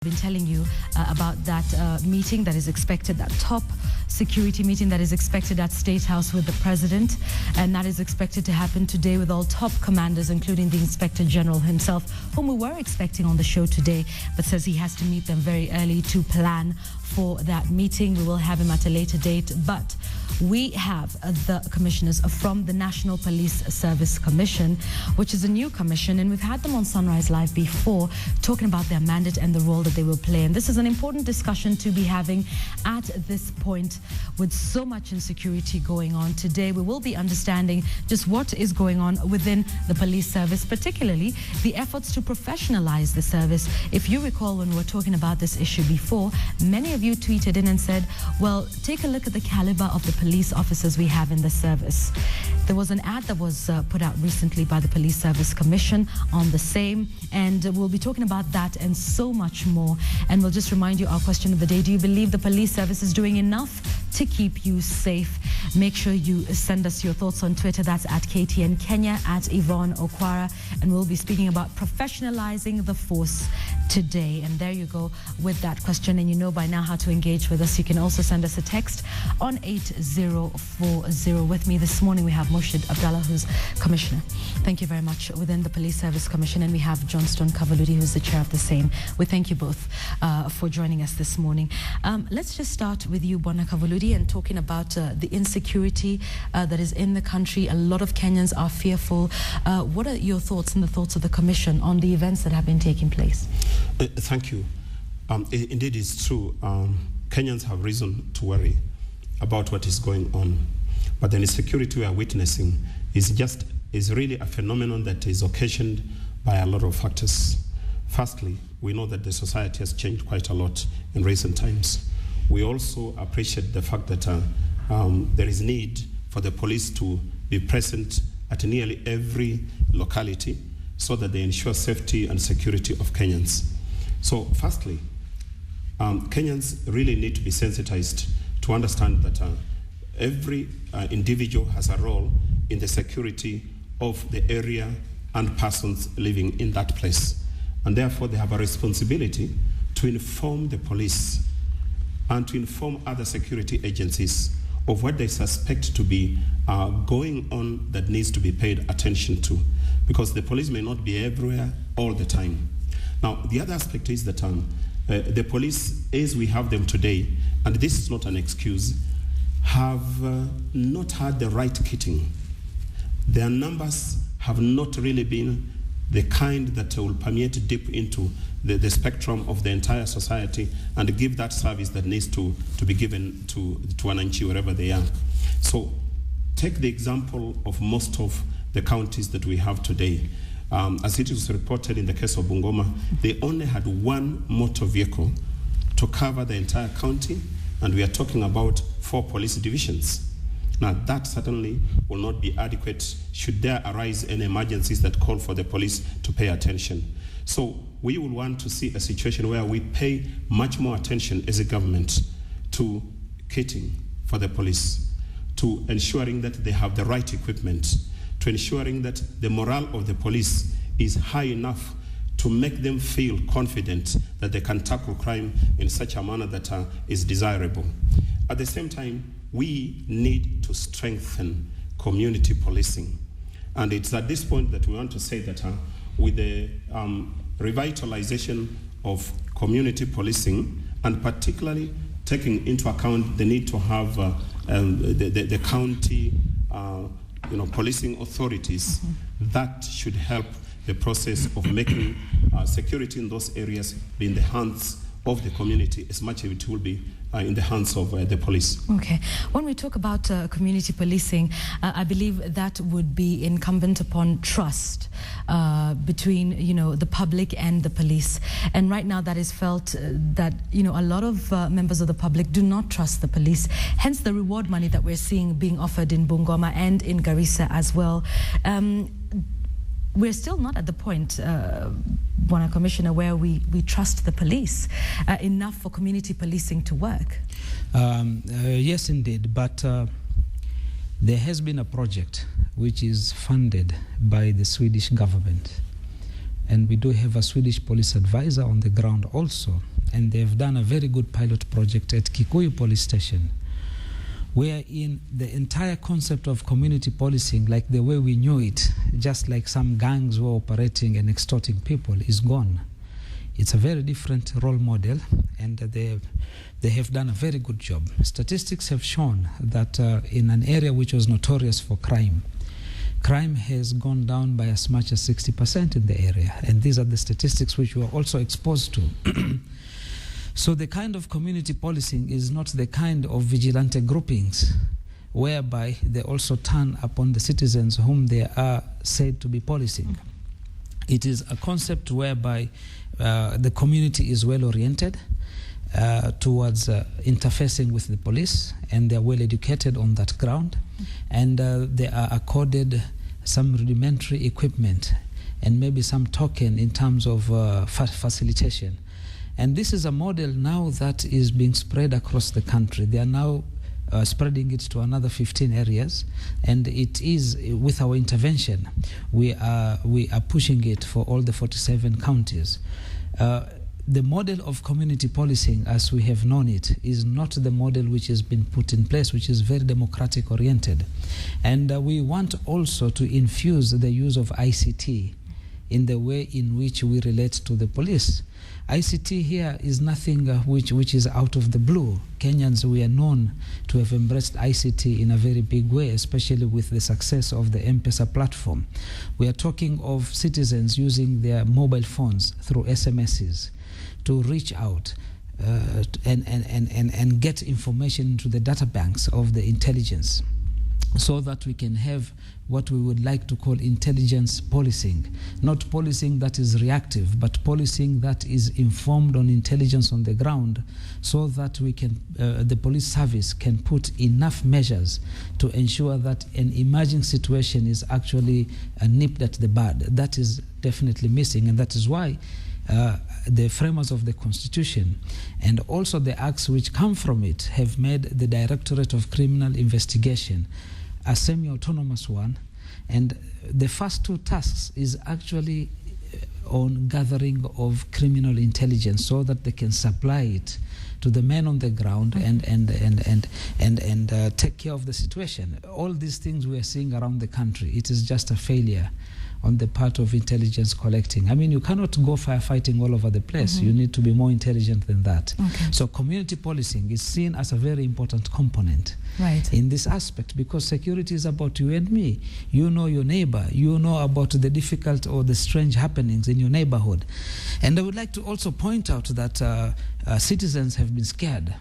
Been telling you about that meeting that is expected, that top security meeting that is expected at State House with the President, and that is expected to happen today with all top commanders, including the Inspector General himself, whom we were expecting on the show today, but says he has to meet them very early to plan for that meeting. We will have him at a later date, but we have the commissioners from the National Police Service Commission, which is a new commission, and we've had them on Sunrise Live before, talking about their mandate and the role that they will play. And this is an important discussion to be having at this point with so much insecurity going on. Today, we will be understanding just what is going on within the police service, particularly the efforts to professionalize the service. If you recall, when we were talking about this issue before, many of you tweeted in and said, well, take a look at the caliber of the police officers we have in the service. There was an ad that was put out recently by the Police Service Commission on the same, and we'll be talking about that and so much more. And we'll just remind you our question of the day: do you believe the police service is doing enough to keep you safe? Make sure you send us your thoughts on Twitter. That's at KTN Kenya, at Yvonne Okwara, and we'll be speaking about professionalizing the force today. And there you go with that question, and you know by now how to engage with us. You can also send us a text on 8040. With me this morning we have Moshid Abdallah, who's Commissioner, thank you very much, within the Police Service Commission, and we have Johnston Kavuludi, who's the chair of the same. We thank you both for joining us this morning. Let's just start with you, Bwana Kavuludi, and talking about the insecurity that is in the country. A lot of Kenyans are fearful. What are your thoughts and the thoughts of the Commission on the events that have been taking place? Thank you. Indeed, it's true. Kenyans have reason to worry about what is going on. But the insecurity we are witnessing is really a phenomenon that is occasioned by a lot of factors. Firstly, we know that the society has changed quite a lot in recent times. We also appreciate the fact that there is need for the police to be present at nearly every locality so that they ensure safety and security of Kenyans. So firstly, Kenyans really need to be sensitized to understand that every individual has a role in the security of the area and persons living in that place. And therefore, they have a responsibility to inform the police and to inform other security agencies of what they suspect to be going on that needs to be paid attention to, because the police may not be everywhere all the time. Now, the other aspect is that the police, as we have them today, and this is not an excuse, have not had the right kitting. Their numbers have not really been the kind that will permeate deep into the spectrum of the entire society and give that service that needs to be given to wananchi wherever they are. So take the example of most of the counties that we have today. As it was reported in the case of Bungoma, they only had one motor vehicle to cover the entire county, and we are talking about 4 police divisions. Now, that certainly will not be adequate should there arise any emergencies that call for the police to pay attention. So we will want to see a situation where we pay much more attention as a government to kitting for the police, to ensuring that they have the right equipment, to ensuring that the morale of the police is high enough to make them feel confident that they can tackle crime in such a manner that is desirable. At the same time, we need to strengthen community policing. And it's at this point that we want to say that with the revitalization of community policing, and particularly taking into account the need to have the county policing authorities, that should help the process of making security in those areas be in the hands of the community as much as it will be in the hands of the police. Okay. When we talk about community policing, I believe that would be incumbent upon trust between, the public and the police. And right now that is felt that, a lot of members of the public do not trust the police. Hence the reward money that we're seeing being offered in Bungoma and in Garissa as well. We're still not at the point, Bwana Commissioner, where we trust the police enough for community policing to work. Yes, indeed. But there has been a project which is funded by the Swedish government. And we do have a Swedish police advisor on the ground also and they've done a very good pilot project at Kikuyu Police Station, wherein the entire concept of community policing, like the way we knew it, just like some gangs were operating and extorting people, is gone. It's a very different role model, and they have done a very good job. Statistics have shown that in an area which was notorious for crime has gone down by as much as 60% in the area, and these are the statistics which we are also exposed to. So the kind of community policing is not the kind of vigilante groupings whereby they also turn upon the citizens whom they are said to be policing. It is a concept whereby the community is well oriented towards interfacing with the police, and they are well educated on that ground, and they are accorded some rudimentary equipment and maybe some token in terms of facilitation. And this is a model now that is being spread across the country. They are now spreading it to another 15 areas, and it is with our intervention we are pushing it for all the 47 counties. The model of community policing as we have known it is not the model which has been put in place, which is very democratic oriented. And we want also to infuse the use of ICT in the way in which we relate to the police. ICT here is nothing which is out of the blue. Kenyans, we are known to have embraced ICT in a very big way, especially with the success of the M-Pesa platform. We are talking of citizens using their mobile phones through SMSs to reach out and get information into the data banks of the intelligence, so that we can have what we would like to call intelligence policing. Not policing that is reactive, but policing that is informed on intelligence on the ground, so that we can, the police service can put enough measures to ensure that an emerging situation is actually nipped at the bud. That is definitely missing, and that is why the framers of the Constitution and also the acts which come from it have made the Directorate of Criminal Investigation a semi-autonomous one, and the first two tasks is actually on gathering of criminal intelligence so that they can supply it to the men on the ground and take care of the situation. All these things we are seeing around the country, it is just a failure on the part of intelligence collecting. I mean, you cannot go firefighting all over the place. You need to be more intelligent than that. So community policing is seen as a very important component in this aspect, because security is about you and me. You know your neighbor. You know about the difficult or the strange happenings in your neighborhood. And I would like to also point out that citizens have been scared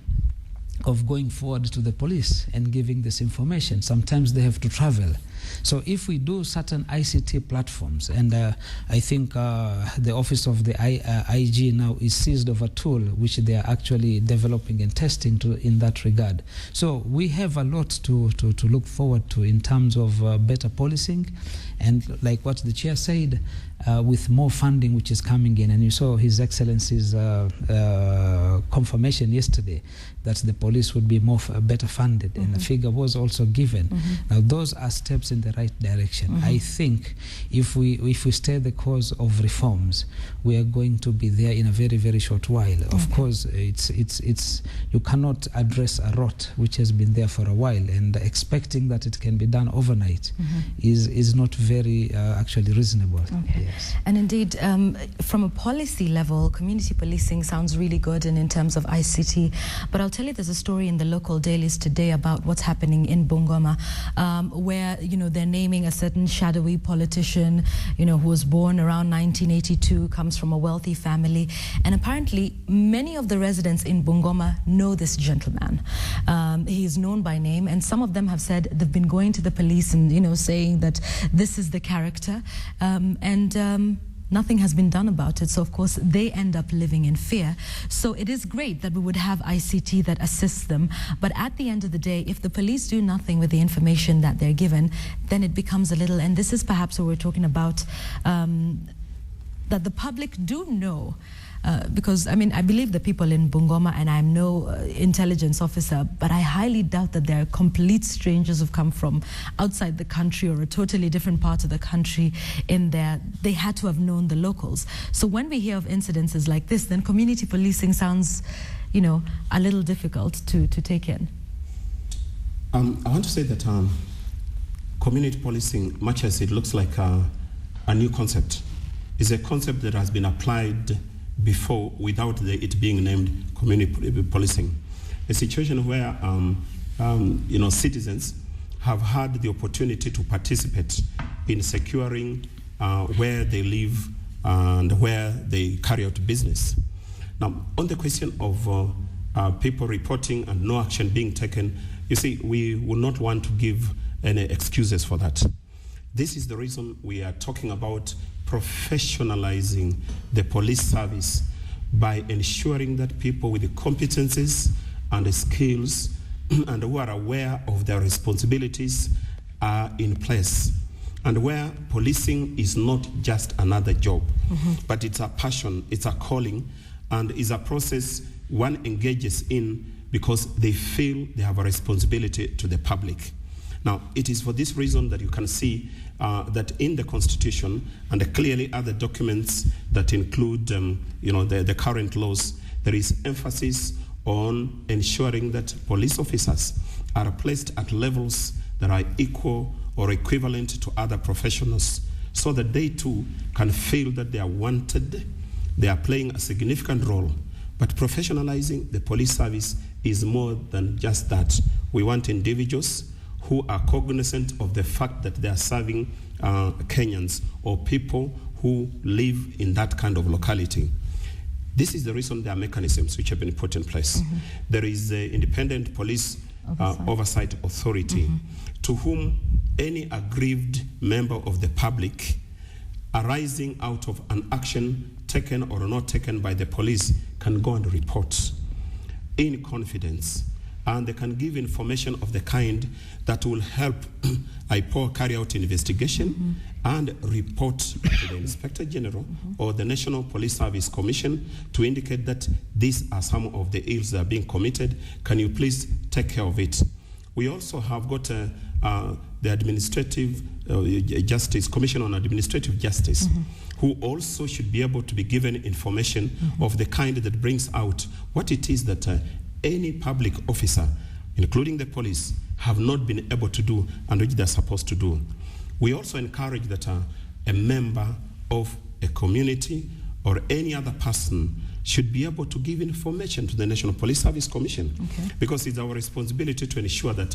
of going forward to the police and giving this information. Sometimes they have to travel. So if we do certain ICT platforms, and I think the office of the IG now is seized of a tool which they are actually developing and testing in that regard. So we have a lot to look forward to in terms of better policing, and like what the chair said, with more funding which is coming in. And you saw His Excellency's confirmation yesterday that the police would be better funded, and the figure was also given. Now those are steps in the right direction. I think if we stay the course of reforms, we are going to be there in a very, very short while. Of course, it's you cannot address a rot which has been there for a while, and expecting that it can be done overnight is not very actually reasonable. Yes. And indeed, from a policy level, community policing sounds really good, and in terms of ICT. But I'll tell you, there's a story in the local dailies today about what's happening in Bungoma, where they're naming a certain shadowy politician, who was born around 1982, comes from a wealthy family, and apparently many of the residents in Bungoma know this gentleman. He is known by name, and some of them have said they've been going to the police and saying that this is the character, and nothing has been done about it. So of course they end up living in fear. So it is great that we would have ICT that assists them, but at the end of the day, if the police do nothing with the information that they're given, then it becomes a little, and this is perhaps what we're talking about, that the public do know because, I mean, I believe the people in Bungoma, and I'm no intelligence officer, but I highly doubt that they're complete strangers who've come from outside the country or a totally different part of the country in there. They had to have known the locals. So when we hear of incidences like this, then community policing sounds, you know, a little difficult to take in. I want to say that community policing, much as it looks like a new concept, is a concept that has been applied before without it being named community policing. A situation where you know, citizens have had the opportunity to participate in securing where they live and where they carry out business. Now, on the question of people reporting and no action being taken, you see, we will not want to give any excuses for that. This is the reason we are talking about professionalizing the police service by ensuring that people with the competencies and the skills and who are aware of their responsibilities are in place. And where policing is not just another job, but it's a passion, it's a calling, and is a process one engages in because they feel they have a responsibility to the public. Now, it is for this reason that you can see that in the Constitution and clearly other documents that include you know, the current laws, there is emphasis on ensuring that police officers are placed at levels that are equal or equivalent to other professionals, so that they too can feel that they are wanted, they are playing a significant role. But professionalizing the police service is more than just that. We want individuals who are cognizant of the fact that they are serving Kenyans or people who live in that kind of locality. This is the reason there are mechanisms which have been put in place. There is the Independent Police Oversight Authority, to whom any aggrieved member of the public arising out of an action taken or not taken by the police can go and report in confidence, and they can give information of the kind that will help IPOA carry out investigation and report to the Inspector General or the National Police Service Commission to indicate that these are some of the ills that are being committed. Can you please take care of it? We also have got the Administrative Justice Commission on Administrative Justice, who also should be able to be given information of the kind that brings out what it is that any public officer, including the police, have not been able to do and which they're supposed to do. We also encourage that a member of a community or any other person should be able to give information to the National Police Service Commission, because it's our responsibility to ensure that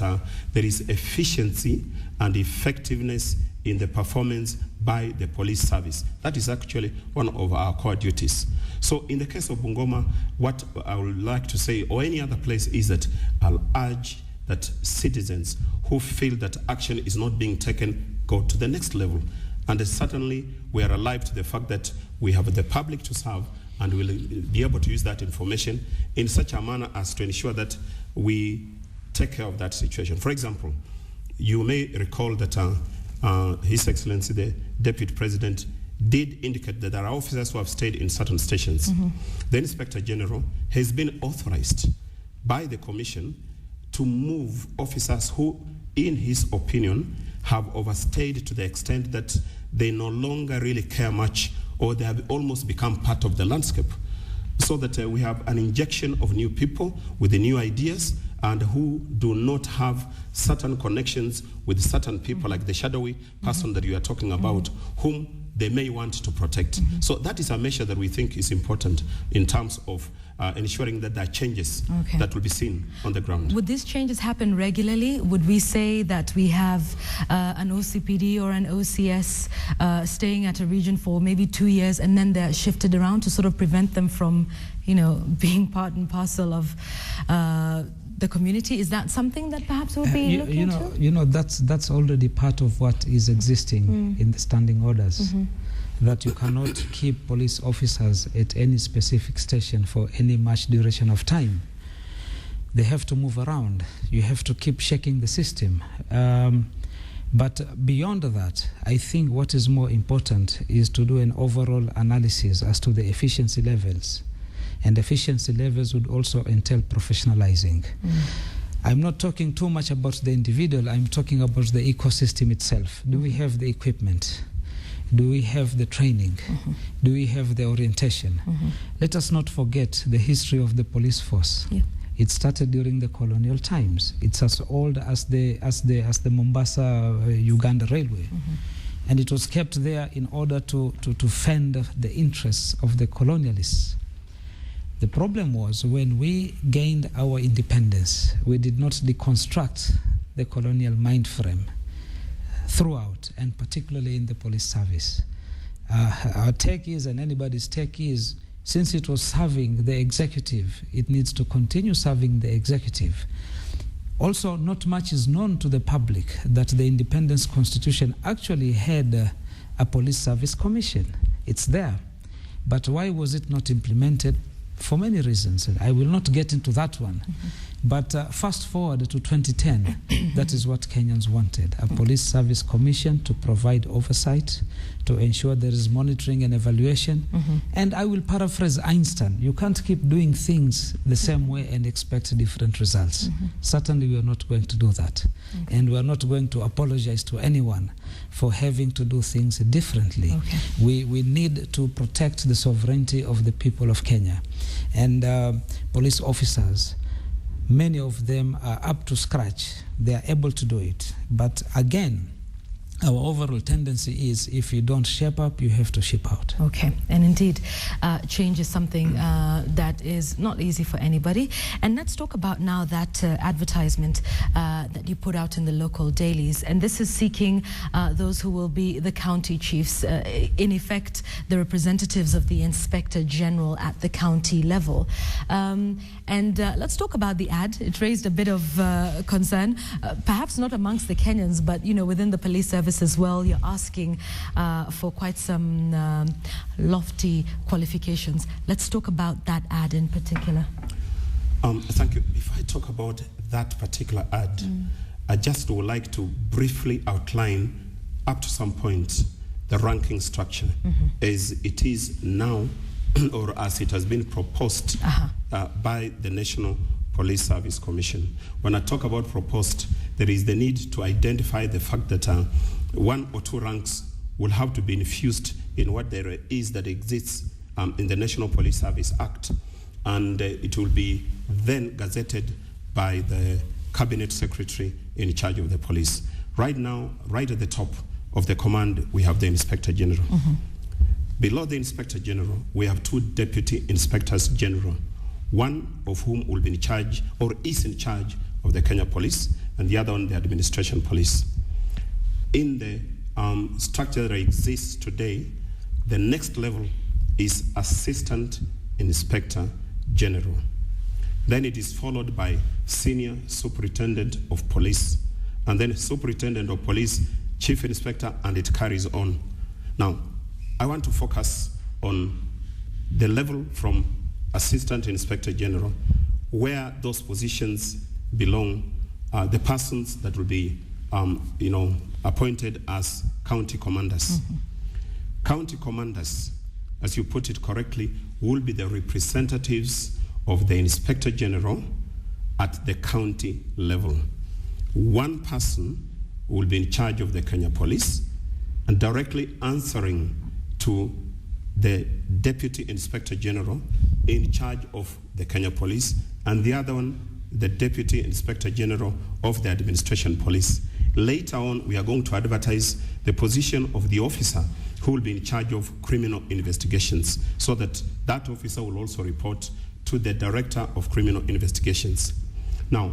there is efficiency and effectiveness in the performance by the police service. That is actually one of our core duties. So in the case of Bungoma, what I would like to say, or any other place, is that I'll urge that citizens who feel that action is not being taken go to the next level. And certainly we are alive to the fact that we have the public to serve, and we'll be able to use that information in such a manner as to ensure that we take care of that situation. For example, you may recall that His Excellency, the Deputy President, did indicate that there are officers who have stayed in certain stations. The Inspector General has been authorized by the Commission to move officers who, in his opinion, have overstayed to the extent that they no longer really care much, or they have almost become part of the landscape, so that we have an injection of new people with the new ideas and who do not have certain connections with certain people, like the shadowy person that you are talking about, whom they may want to protect. So that is a measure that we think is important in terms of ensuring that there are changes that will be seen on the ground. Would these changes happen regularly? Would we say that we have an OCPD or an OCS staying at a region for maybe 2 years and then they're shifted around to sort of prevent them from, you know, being part and parcel of the community? Is that something that perhaps would be looked into? You know, that's already part of what is existing in the standing orders. That you cannot keep police officers at any specific station for any much duration of time. They have to move around. You have to keep checking the system. But beyond that, I think what is more important is to do an overall analysis as to the efficiency levels. And efficiency levels would also entail professionalizing. I'm not talking too much about the individual, I'm talking about the ecosystem itself. Do we have the equipment? Do we have the training? Do we have the orientation? Let us not forget the history of the police force. Yeah. It started during the colonial times. It's as old as the Mombasa Uganda Railway. And it was kept there in order to fend the interests of the colonialists. The problem was when we gained our independence, we did not deconstruct the colonial mind frame throughout, and particularly in the police service. Our take is, and anybody's take is, since it was serving the executive, it needs to continue serving the executive. Also, not much is known to the public that the Independence Constitution actually had a police service commission. It's there. But why was it not implemented? For many reasons. I will not get into that one. But fast forward to 2010, that is what Kenyans wanted, a police service commission to provide oversight, to ensure there is monitoring and evaluation. And I will paraphrase Einstein, you can't keep doing things the same way and expect different results. Certainly we are not going to do that. And we are not going to apologize to anyone for having to do things differently. We need to protect the sovereignty of the people of Kenya. And police officers, many of them are up to scratch. They are able to do it. But again, our overall tendency is if you don't shape up, you have to ship out. Okay, and indeed, change is something that is not easy for anybody. And let's talk about now that advertisement that you put out in the local dailies. And this is seeking those who will be the county chiefs, in effect, the representatives of the Inspector General at the county level. And let's talk about the ad. It raised a bit of concern, perhaps not amongst the Kenyans, but, you know, within the police service as well. You're asking for quite some lofty qualifications. Let's talk about that ad in particular. Thank you. If I talk about that particular ad, I just would like to briefly outline up to some point the ranking structure as it is now or as it has been proposed by the National Police Service Commission. When I talk about proposed, there is the need to identify the fact that one or two ranks will have to be infused in what there is that exists in the National Police Service Act, and it will be then gazetted by the Cabinet Secretary in charge of the police. Right now, right at the top of the command, we have the Inspector General. Below the Inspector General, we have two Deputy Inspectors General, one of whom will be in charge or is in charge of the Kenya Police, and the other one the Administration Police. In the structure that exists today, the next level is Assistant Inspector General. Then it is followed by Senior Superintendent of Police, and then Superintendent of Police, Chief Inspector, and it carries on. Now, I want to focus on the level from Assistant Inspector General, where those positions belong, the persons that will be appointed as county commanders. County commanders, as you put it correctly, will be the representatives of the Inspector General at the county level. One person will be in charge of the Kenya Police and directly answering to the Deputy Inspector General in charge of the Kenya Police, and the other one, the Deputy Inspector General of the Administration Police. Later on, we are going to advertise the position of the officer who will be in charge of criminal investigations, so that that officer will also report to the Director of Criminal Investigations. Now,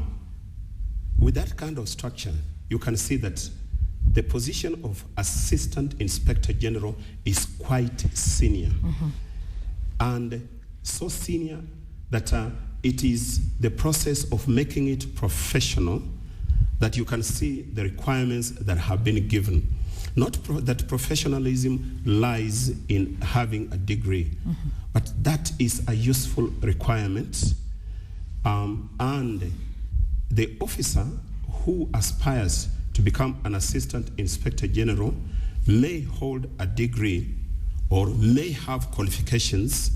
with that kind of structure, you can see that the position of Assistant Inspector General is quite senior. And so senior that it is the process of making it professional that you can see the requirements that have been given. Not that professionalism lies in having a degree, but that is a useful requirement. And the officer who aspires to become an Assistant Inspector General may hold a degree or may have qualifications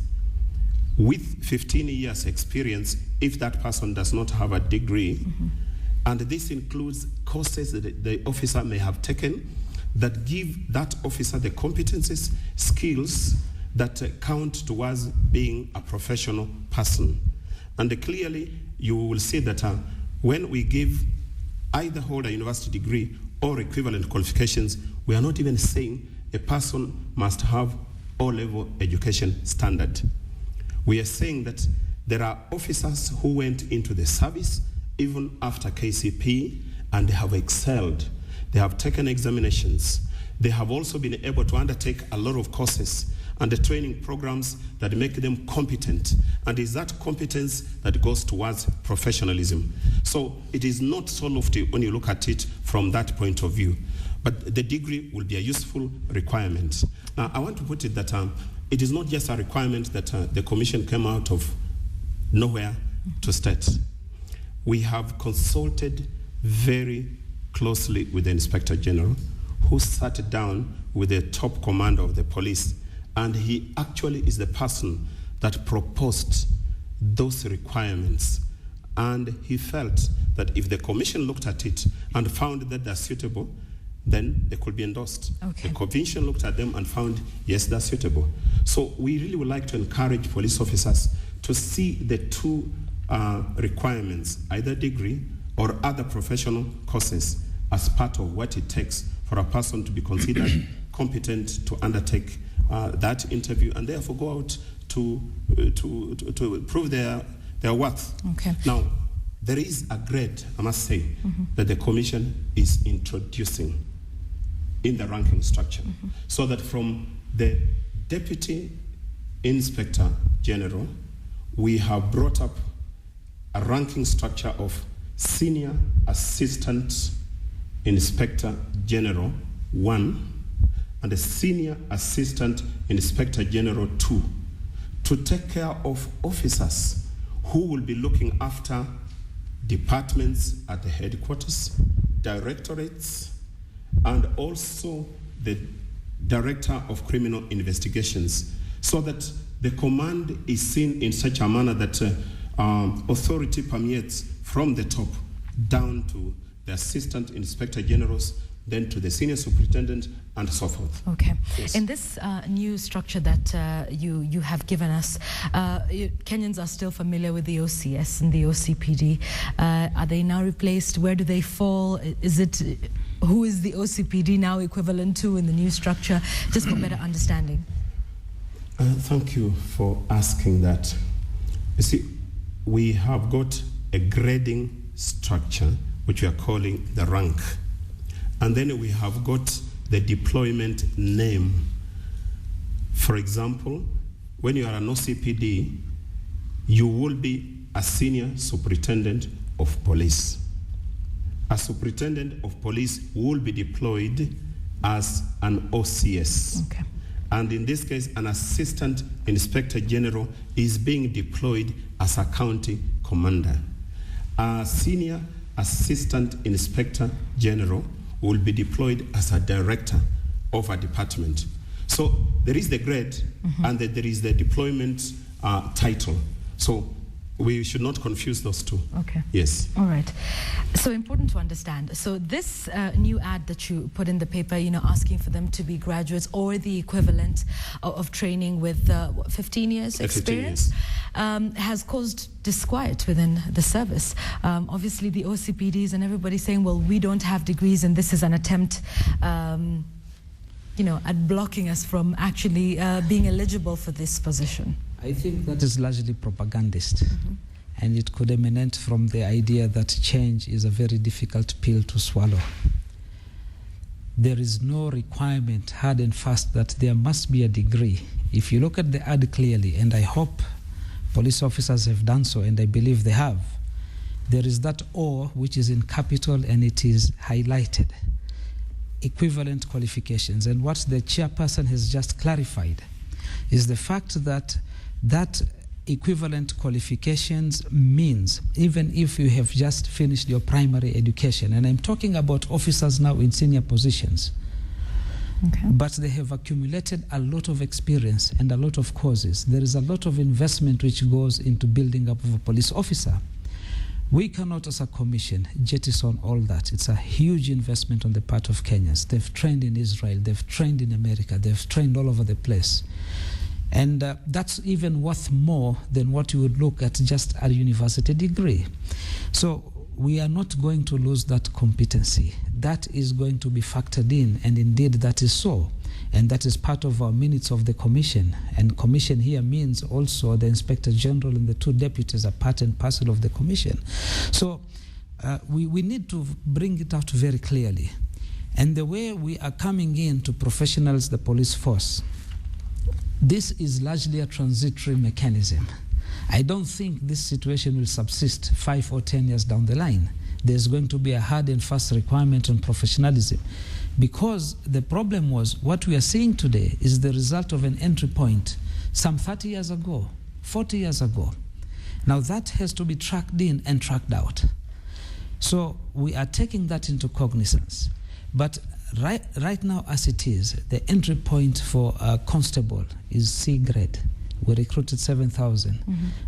with 15 years experience if that person does not have a degree. And this includes courses that the officer may have taken that give that officer the competencies, skills that count towards being a professional person. And clearly, you will see that when we give either hold a university degree or equivalent qualifications, we are not even saying a person must have O-level education standard. We are saying that there are officers who went into the service even after KCP, and they have excelled. They have taken examinations. They have also been able to undertake a lot of courses and the training programs that make them competent. And it's that competence that goes towards professionalism. So it is not so lofty when you look at it from that point of view. But the degree will be a useful requirement. Now, I want to put it that it is not just a requirement that the Commission came out of nowhere to state. We have consulted very closely with the Inspector General, who sat down with the top commander of the police, and he actually is the person that proposed those requirements. And he felt that if the Commission looked at it and found that they're suitable, then they could be endorsed. Okay. The Commission looked at them and found, yes, they're suitable. So we really would like to encourage police officers to see the two requirements, either degree or other professional courses, as part of what it takes for a person to be considered competent to undertake that interview, and therefore go out to prove their worth. Okay. Now, there is a grade, I must say, that the Commission is introducing in the ranking structure, so that from the Deputy Inspector General, we have brought up a ranking structure of Senior Assistant Inspector General 1 and a Senior Assistant Inspector General 2 to take care of officers who will be looking after departments at the headquarters, directorates, and also the Director of Criminal Investigations, so that the command is seen in such a manner that authority permeates from the top down to the Assistant Inspector Generals, then to the Senior Superintendent, and so forth. Okay. Yes. In this new structure that you have given us, Kenyans are still familiar with the OCS and the OCPD. Are they now replaced? Where do they fall? Who is the OCPD now equivalent to in the new structure? Just for better understanding. Thank you for asking that. You see, we have got a grading structure, which we are calling the rank. And then we have got the deployment name. For example, when you are an OCPD, you will be a Senior Superintendent of Police. A Superintendent of Police will be deployed as an OCS. Okay. And in this case, an Assistant Inspector General is being deployed as a county commander. A Senior Assistant Inspector General will be deployed as a director of a department. So there is the grade and there is the deployment title. So we should not confuse those two. Okay. Yes. All right. So important to understand. So this new ad that you put in the paper, asking for them to be graduates or the equivalent of training with 15 years experience, 15 years. Has caused disquiet within the service. Obviously, the OCPDs and everybody saying, well, we don't have degrees, and this is an attempt at blocking us from actually being eligible for this position. I think that is largely propagandist, and it could emanate from the idea that change is a very difficult pill to swallow. There is no requirement, hard and fast, that there must be a degree. If you look at the ad clearly, and I hope police officers have done so, and I believe they have, there is that O which is in capital and it is highlighted. Equivalent qualifications. And what the chairperson has just clarified is the fact that equivalent qualifications means, even if you have just finished your primary education, and I'm talking about officers now in senior positions, but they have accumulated a lot of experience and a lot of courses. There is a lot of investment which goes into building up of a police officer. We cannot, as a commission, jettison all that. It's a huge investment on the part of Kenyans. They've trained in Israel, they've trained in America, they've trained all over the place. And that's even worth more than what you would look at just a university degree. So we are not going to lose that competency. That is going to be factored in, and indeed that is so. And that is part of our minutes of the commission. And commission here means also the Inspector General and the two deputies are part and parcel of the commission. So we need to bring it out very clearly. And the way we are coming in to professionalize the police force, this is largely a transitory mechanism. I don't think this situation will subsist 5 or 10 years down the line. There's going to be a hard and fast requirement on professionalism. Because the problem was, what we are seeing today is the result of an entry point some 30 years ago, 40 years ago. Now that has to be tracked in and tracked out. So we are taking that into cognizance. But right now, as it is, the entry point for a constable is C grade. We recruited 7,000.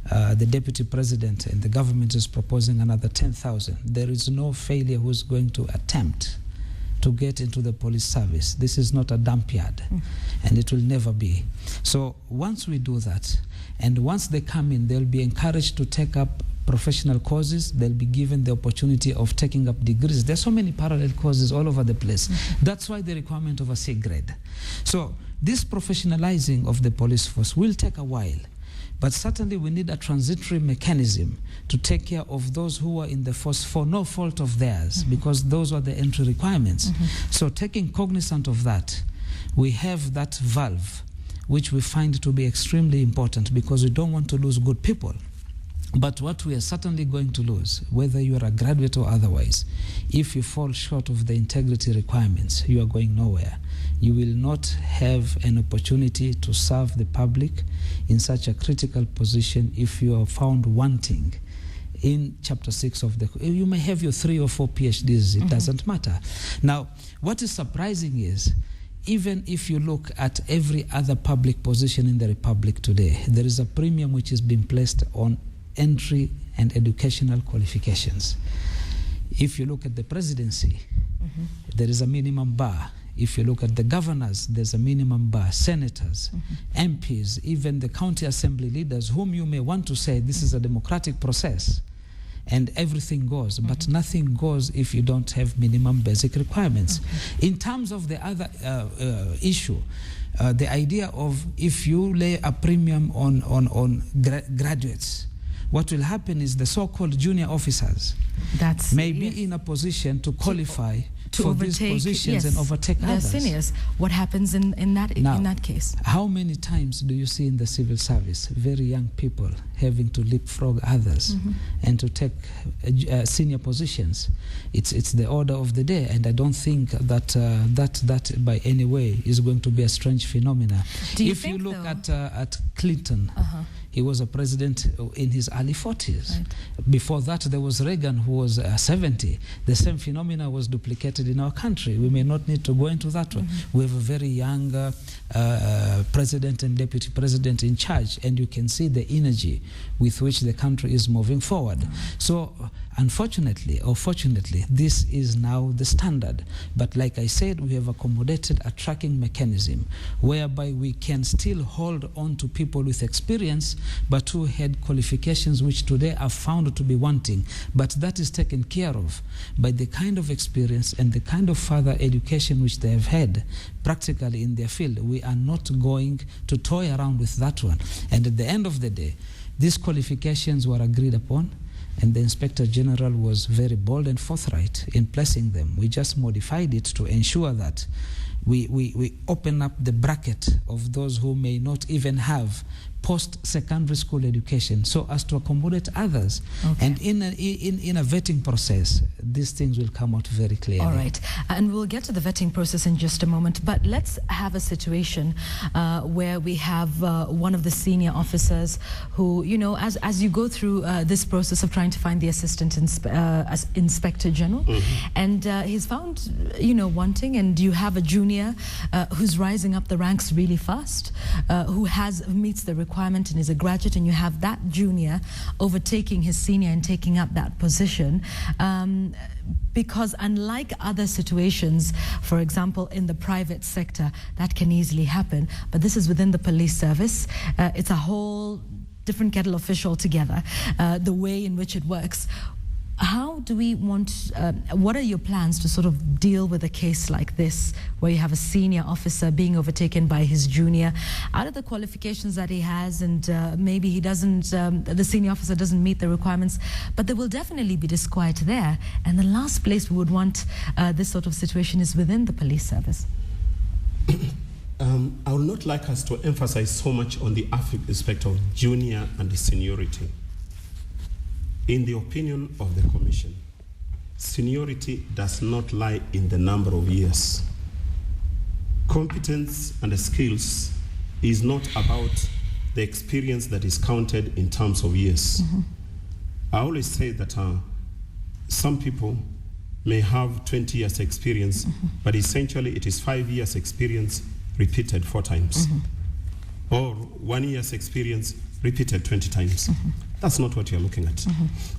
The deputy president and the government is proposing another 10,000. There is no failure who's going to attempt to get into the police service. This is not a dump yard, and it will never be. So once we do that, and once they come in, they'll be encouraged to take up professional courses. They'll be given the opportunity of taking up degrees. There's so many parallel courses all over the place. That's why the requirement of a C grade. So this professionalizing of the police force will take a while, but certainly we need a transitory mechanism to take care of those who are in the force for no fault of theirs, because those are the entry requirements. So taking cognizance of that, we have that valve, which we find to be extremely important, because we don't want to lose good people. But what we are certainly going to lose, whether you are a graduate or otherwise, if you fall short of the integrity requirements, you are going nowhere. You will not have an opportunity to serve the public in such a critical position if you are found wanting in Chapter 6 of the... You may have your 3 or 4 PhDs, it doesn't matter. Now, what is surprising is, even if you look at every other public position in the Republic today, there is a premium which is being placed on entry and educational qualifications. If you look at the presidency, there is a minimum bar. If you look at the governors, there's a minimum bar. Senators, MPs, even the county assembly leaders, whom you may want to say this is a democratic process and everything goes, but nothing goes if you don't have minimum basic requirements. In terms of the other issue, the idea of if you lay a premium on graduates, what will happen is the so-called junior officers may be in a position to qualify for these positions and overtake others. Seniors. What happens in that case? How many times do you see in the civil service very young people having to leapfrog others and to take senior positions? It's the order of the day, and I don't think that that by any way is going to be a strange phenomena. If you look at Clinton, he was a president in his early 40s. Right. Before that, there was Reagan, who was 70. The same phenomena was duplicated in our country. We may not need to go into that one. We have a very young president and deputy president in charge, and you can see the energy with which the country is moving forward. So, unfortunately or fortunately, this is now the standard. But like I said, we have accommodated a tracking mechanism whereby we can still hold on to people with experience, but who had qualifications which today are found to be wanting. But that is taken care of by the kind of experience and the kind of further education which they have had practically in their field. We are not going to toy around with that one. And at the end of the day, these qualifications were agreed upon, and the Inspector General was very bold and forthright in placing them. We just modified it to ensure that we open up the bracket of those who may not even have post-secondary school education so as to accommodate others. Okay. And in a vetting process, these things will come out very clearly. All right. And we'll get to the vetting process in just a moment. But let's have a situation where we have one of the senior officers who, you know, as you go through this process of trying to find the assistant as Inspector General, and he's found, you know, wanting, and you have a junior who's rising up the ranks really fast, who meets the requirement and is a graduate, and you have that junior overtaking his senior and taking up that position. Because unlike other situations, for example, in the private sector, that can easily happen. But this is within the police service. It's a whole different kettle of fish altogether, the way in which it works. How do we want, what are your plans to sort of deal with a case like this, where you have a senior officer being overtaken by his junior, out of the qualifications that he has, and maybe he doesn't, the senior officer doesn't meet the requirements, but there will definitely be disquiet there. And the last place we would want this sort of situation is within the police service. I would not like us to emphasize so much on the aspect of junior and the seniority. In the opinion of the Commission, seniority does not lie in the number of years. Competence and the skills is not about the experience that is counted in terms of years. I always say that some people may have 20 years experience, but essentially it is 5 years experience repeated 4 times. Or 1 year's experience repeated 20 times. That's not what you're looking at.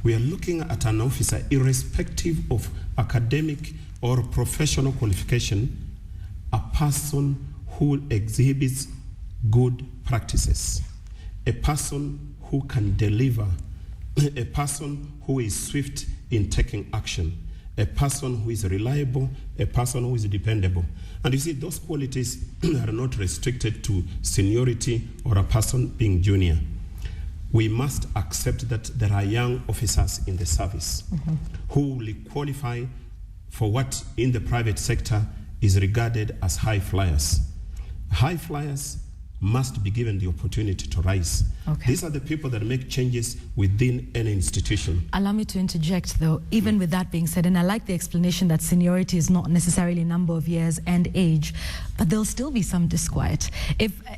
We are looking at an officer, irrespective of academic or professional qualification, a person who exhibits good practices, a person who can deliver, a person who is swift in taking action, a person who is reliable, a person who is dependable. And you see, those qualities are not restricted to seniority or a person being junior. We must accept that there are young officers in the service who will qualify for what in the private sector is regarded as high flyers. High flyers must be given the opportunity to rise. These are the people that make changes within any institution. Allow me to interject, though, even with that being said, and I like the explanation that seniority is not necessarily number of years and age, but there'll still be some disquiet.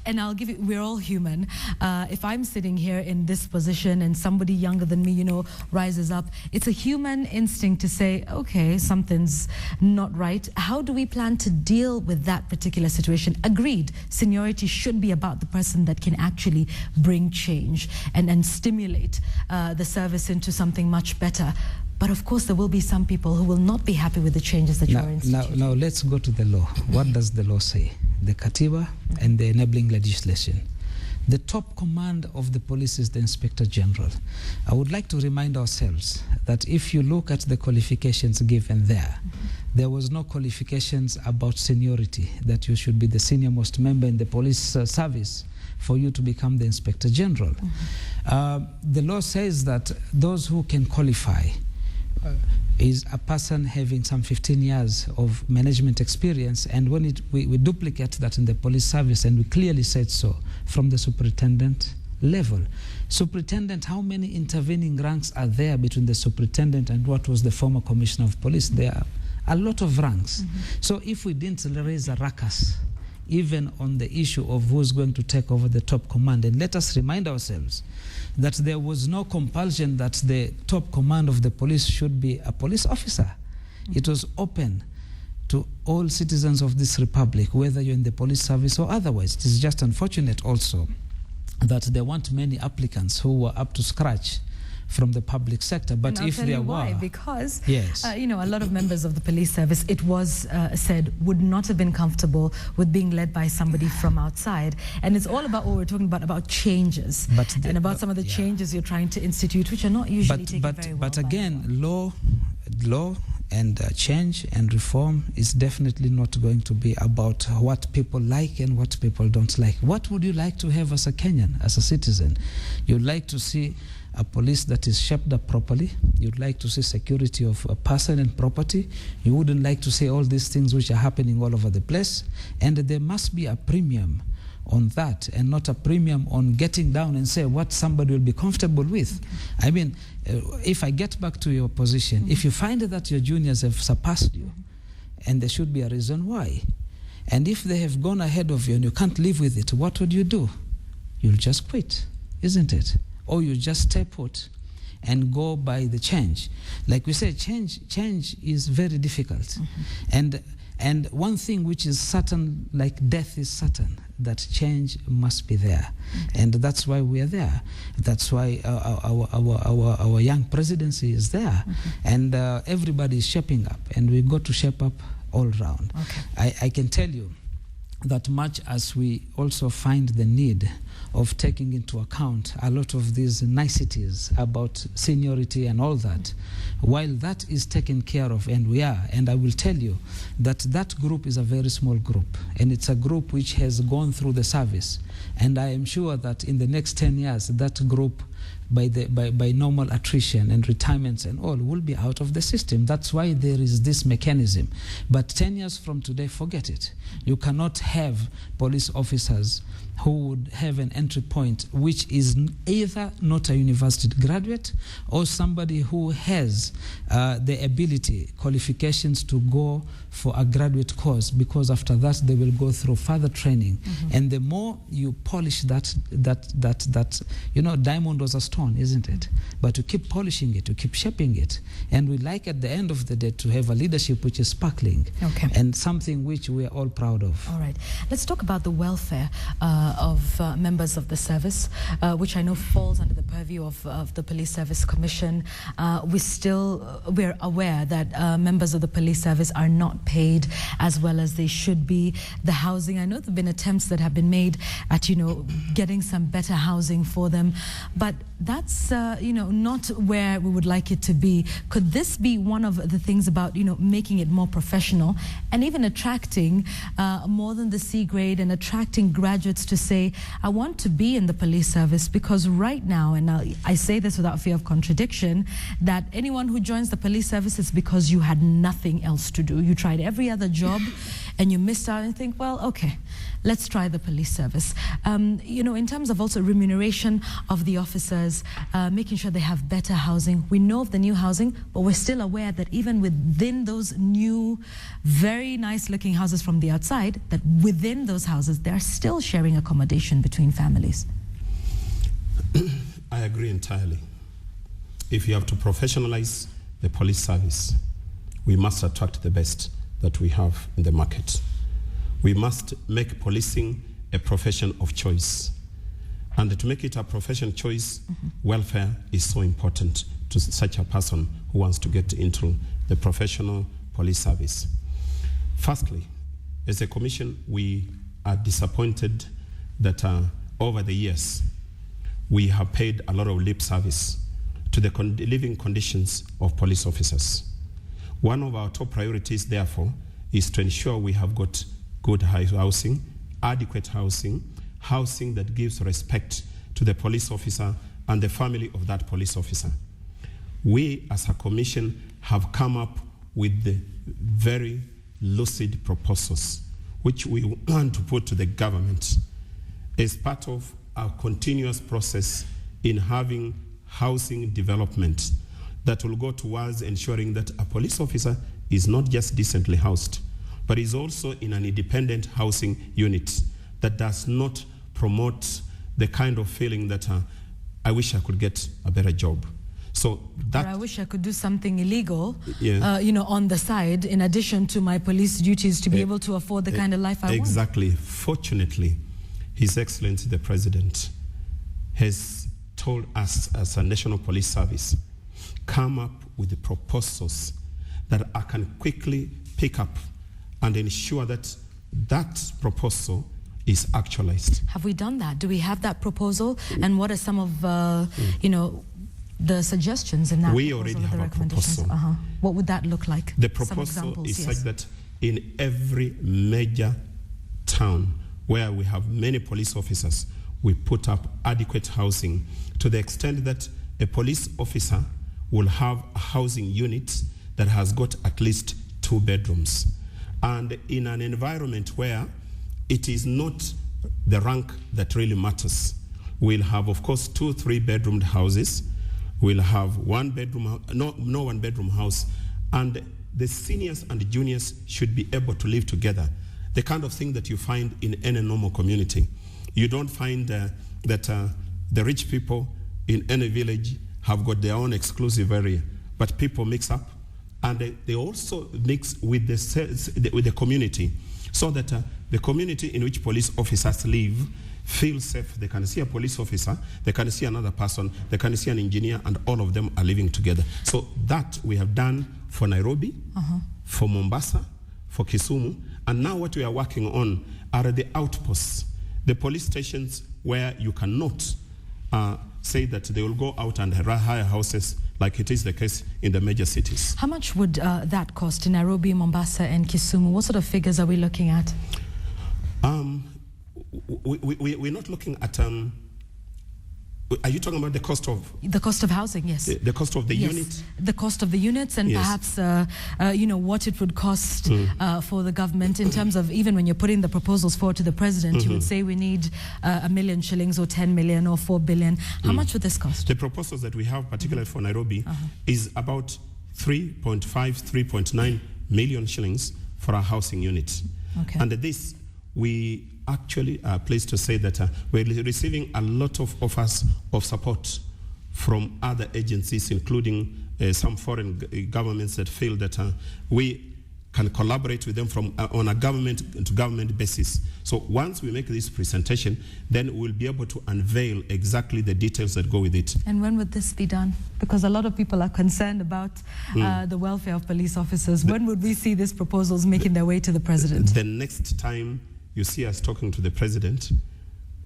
And I'll give you, we're all human. If I'm sitting here in this position and somebody younger than me, you know, rises up, it's a human instinct to say, okay, something's not right. How do we plan to deal with that particular situation? Agreed, seniority should be about the person that can actually bring change and stimulate the service into something much better. But of course, there will be some people who will not be happy with the changes that you're instituting. Now let's go to the law. What does the law say? The Katiba and the enabling legislation. The top command of the police is the Inspector General. I would like to remind ourselves that if you look at the qualifications given there, there was no qualifications about seniority, that you should be the senior most member in the police service for you to become the Inspector General. The law says that those who can qualify is a person having some 15 years of management experience, and when we duplicate that in the police service, and we clearly said so, from the superintendent level. Superintendent, how many intervening ranks are there between the superintendent and what was the former commissioner of police? There are a lot of ranks. So if we didn't raise a ruckus, even on the issue of who's going to take over the top command, and let us remind ourselves that there was no compulsion that the top command of the police should be a police officer. It was open to all citizens of this republic, whether you're in the police service or otherwise. It is just unfortunate also that there weren't many applicants who were up to scratch from the public sector. But if there were, because yes, you know, a lot of members of the police service, it was said, would not have been comfortable with being led by somebody from outside. And it's all about what we're talking about changes, and about some of the changes you're trying to institute, which are not usually taken very well. But again, law and change and reform is definitely not going to be about what people like and what people don't like. What would you like to have as a Kenyan, as a citizen? You'd like to see a police that is shaped up properly. You'd like to see security of a person and property. You wouldn't like to see all these things which are happening all over the place. And there must be a premium on that and not a premium on getting down and say what somebody will be comfortable with. I mean, if I get back to your position, if you find that your juniors have surpassed you, and there should be a reason why, and if they have gone ahead of you and you can't live with it, what would you do? You'll just quit, isn't it? Or you just stay put and go by the change. Like we say, change is very difficult. And one thing which is certain, like death is certain, that change must be there. And that's why we are there. That's why our young presidency is there. And everybody is shaping up, and we've got to shape up all round. I can tell you that much as we also find the need of taking into account a lot of these niceties about seniority and all that, while that is taken care of, and we are, and I will tell you that that group is a very small group, and it's a group which has gone through the service, and I am sure that in the next 10 years, that group, by normal attrition and retirements and all, will be out of the system. That's why there is this mechanism. But 10 years from today, forget it. You cannot have police officers who would have an entry point which is either not a university graduate or somebody who has the ability, qualifications to go for a graduate course, because after that they will go through further training. And the more you polish that you know, diamond was a stone, isn't it? But to keep polishing it, to keep shaping it, and we like at the end of the day to have a leadership which is sparkling, and something which we are all proud of. All right, let's talk about the welfare of members of the service, which I know falls under the purview of the Police Service Commission. We're aware that members of the police service are not paid as well as they should be. The housing, I know there have been attempts that have been made at, you know, getting some better housing for them, but that's, you know, not where we would like it to be. Could this be one of the things about, you know, making it more professional and even attracting more than the C grade, and attracting graduates to say, I want to be in the police service? Because right now, and I say this without fear of contradiction, that anyone who joins the police service is because you had nothing else to do. You tried every other job and you missed out, and think, well, okay, let's try the police service. You know, in terms of also remuneration of the officers, making sure they have better housing. We know of the new housing, but we're still aware that even within those new, very nice looking houses from the outside, that within those houses, they're still sharing accommodation between families. I agree entirely. If you have to professionalize the police service, we must attract the best that we have in the market. We must make policing a profession of choice. And to make it a profession choice, welfare is so important to such a person who wants to get into the professional police service. Firstly, as a commission, we are disappointed that over the years, we have paid a lot of lip service to the living conditions of police officers. One of our top priorities, therefore, is to ensure we have got good housing, adequate housing, housing that gives respect to the police officer and the family of that police officer. We, as a commission, have come up with the very lucid proposals which we want to put to the government as part of our continuous process in having housing development that will go towards ensuring that a police officer is not just decently housed, but is also in an independent housing unit that does not promote the kind of feeling that I wish I could get a better job. So that, or I wish I could do something illegal, you know, on the side, in addition to my police duties, to be able to afford the kind of life I want. Exactly. Fortunately, His Excellency the President has told us as a National Police Service, come up with the proposals that I can quickly pick up and ensure that that proposal is actualized. Have we done that? Do we have that proposal? And what are some of, you know, the suggestions in that? We already have a proposal. What would that look like? The proposal is such that in every major town where we have many police officers, we put up adequate housing to the extent that a police officer will have a housing unit that has got at least 2 bedrooms. And in an environment where it is not the rank that really matters. We'll have, of course, 2 3-bedroomed houses. We'll have 1-bedroom, no 1-bedroom house, and the seniors and the juniors should be able to live together. The kind of thing that you find in any normal community. You don't find that the rich people in any village have got their own exclusive area, but people mix up, and they also mix with the community, so that the community in which police officers live feel safe. They can see a police officer, they can see another person, they can see an engineer, and all of them are living together. So that we have done for Nairobi, for Mombasa, for Kisumu, and now what we are working on are the outposts, the police stations where you cannot say that they will go out and hire houses like it is the case in the major cities. How much would that cost in Nairobi, Mombasa, and Kisumu? What sort of figures are we looking at? We're not looking at. Are you talking about the cost of? The cost of housing, yes. The cost of the unit? The cost of the units, and perhaps, what it would cost for the government in terms of, even when you're putting the proposals forward to the president, you would say we need 1 million shillings or 10 million or 4 billion. How much would this cost? The proposals that we have, particularly for Nairobi, is about 3.5, 3.9 million shillings for our housing unit. Okay. And this, we actually are pleased to say that we're receiving a lot of offers of support from other agencies, including some foreign governments that feel that we can collaborate with them on a government-to-government basis. So once we make this presentation, then we'll be able to unveil exactly the details that go with it. And when would this be done? Because a lot of people are concerned about the welfare of police officers. When would we see these proposals making their way to the president? The next time you see us talking to the president,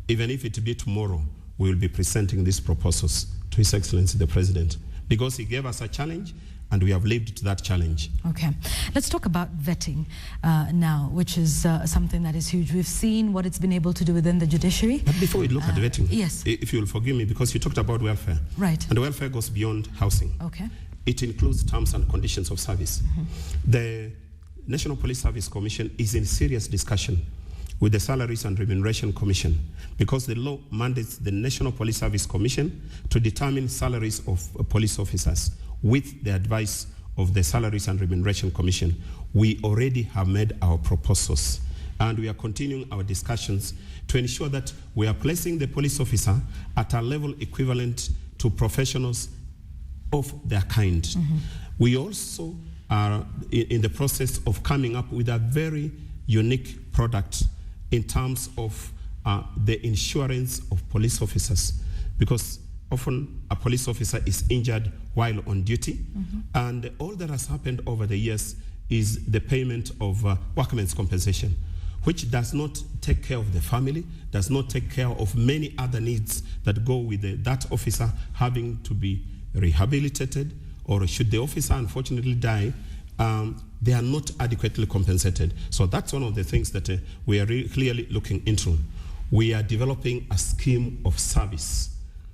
even if it be tomorrow, we will be presenting these proposals to His Excellency the President, because he gave us a challenge and we have lived to that challenge. Okay. Let's talk about vetting now, which is something that is huge. We've seen what it's been able to do within the judiciary. But before we look at vetting, yes, if you'll forgive me, because you talked about welfare. Right. And welfare goes beyond housing. Okay. It includes terms and conditions of service. The National Police Service Commission is in serious discussion with the Salaries and Remuneration Commission, because the law mandates the National Police Service Commission to determine salaries of police officers with the advice of the Salaries and Remuneration Commission. We already have made our proposals, and we are continuing our discussions to ensure that we are placing the police officer at a level equivalent to professionals of their kind. We also are in the process of coming up with a very unique product in terms of the insurance of police officers, because often a police officer is injured while on duty, and all that has happened over the years is the payment of workmen's compensation, which does not take care of the family, does not take care of many other needs that go with that officer having to be rehabilitated, or should the officer unfortunately die, they are not adequately compensated. So that's one of the things that we are clearly looking into. We are developing a scheme of service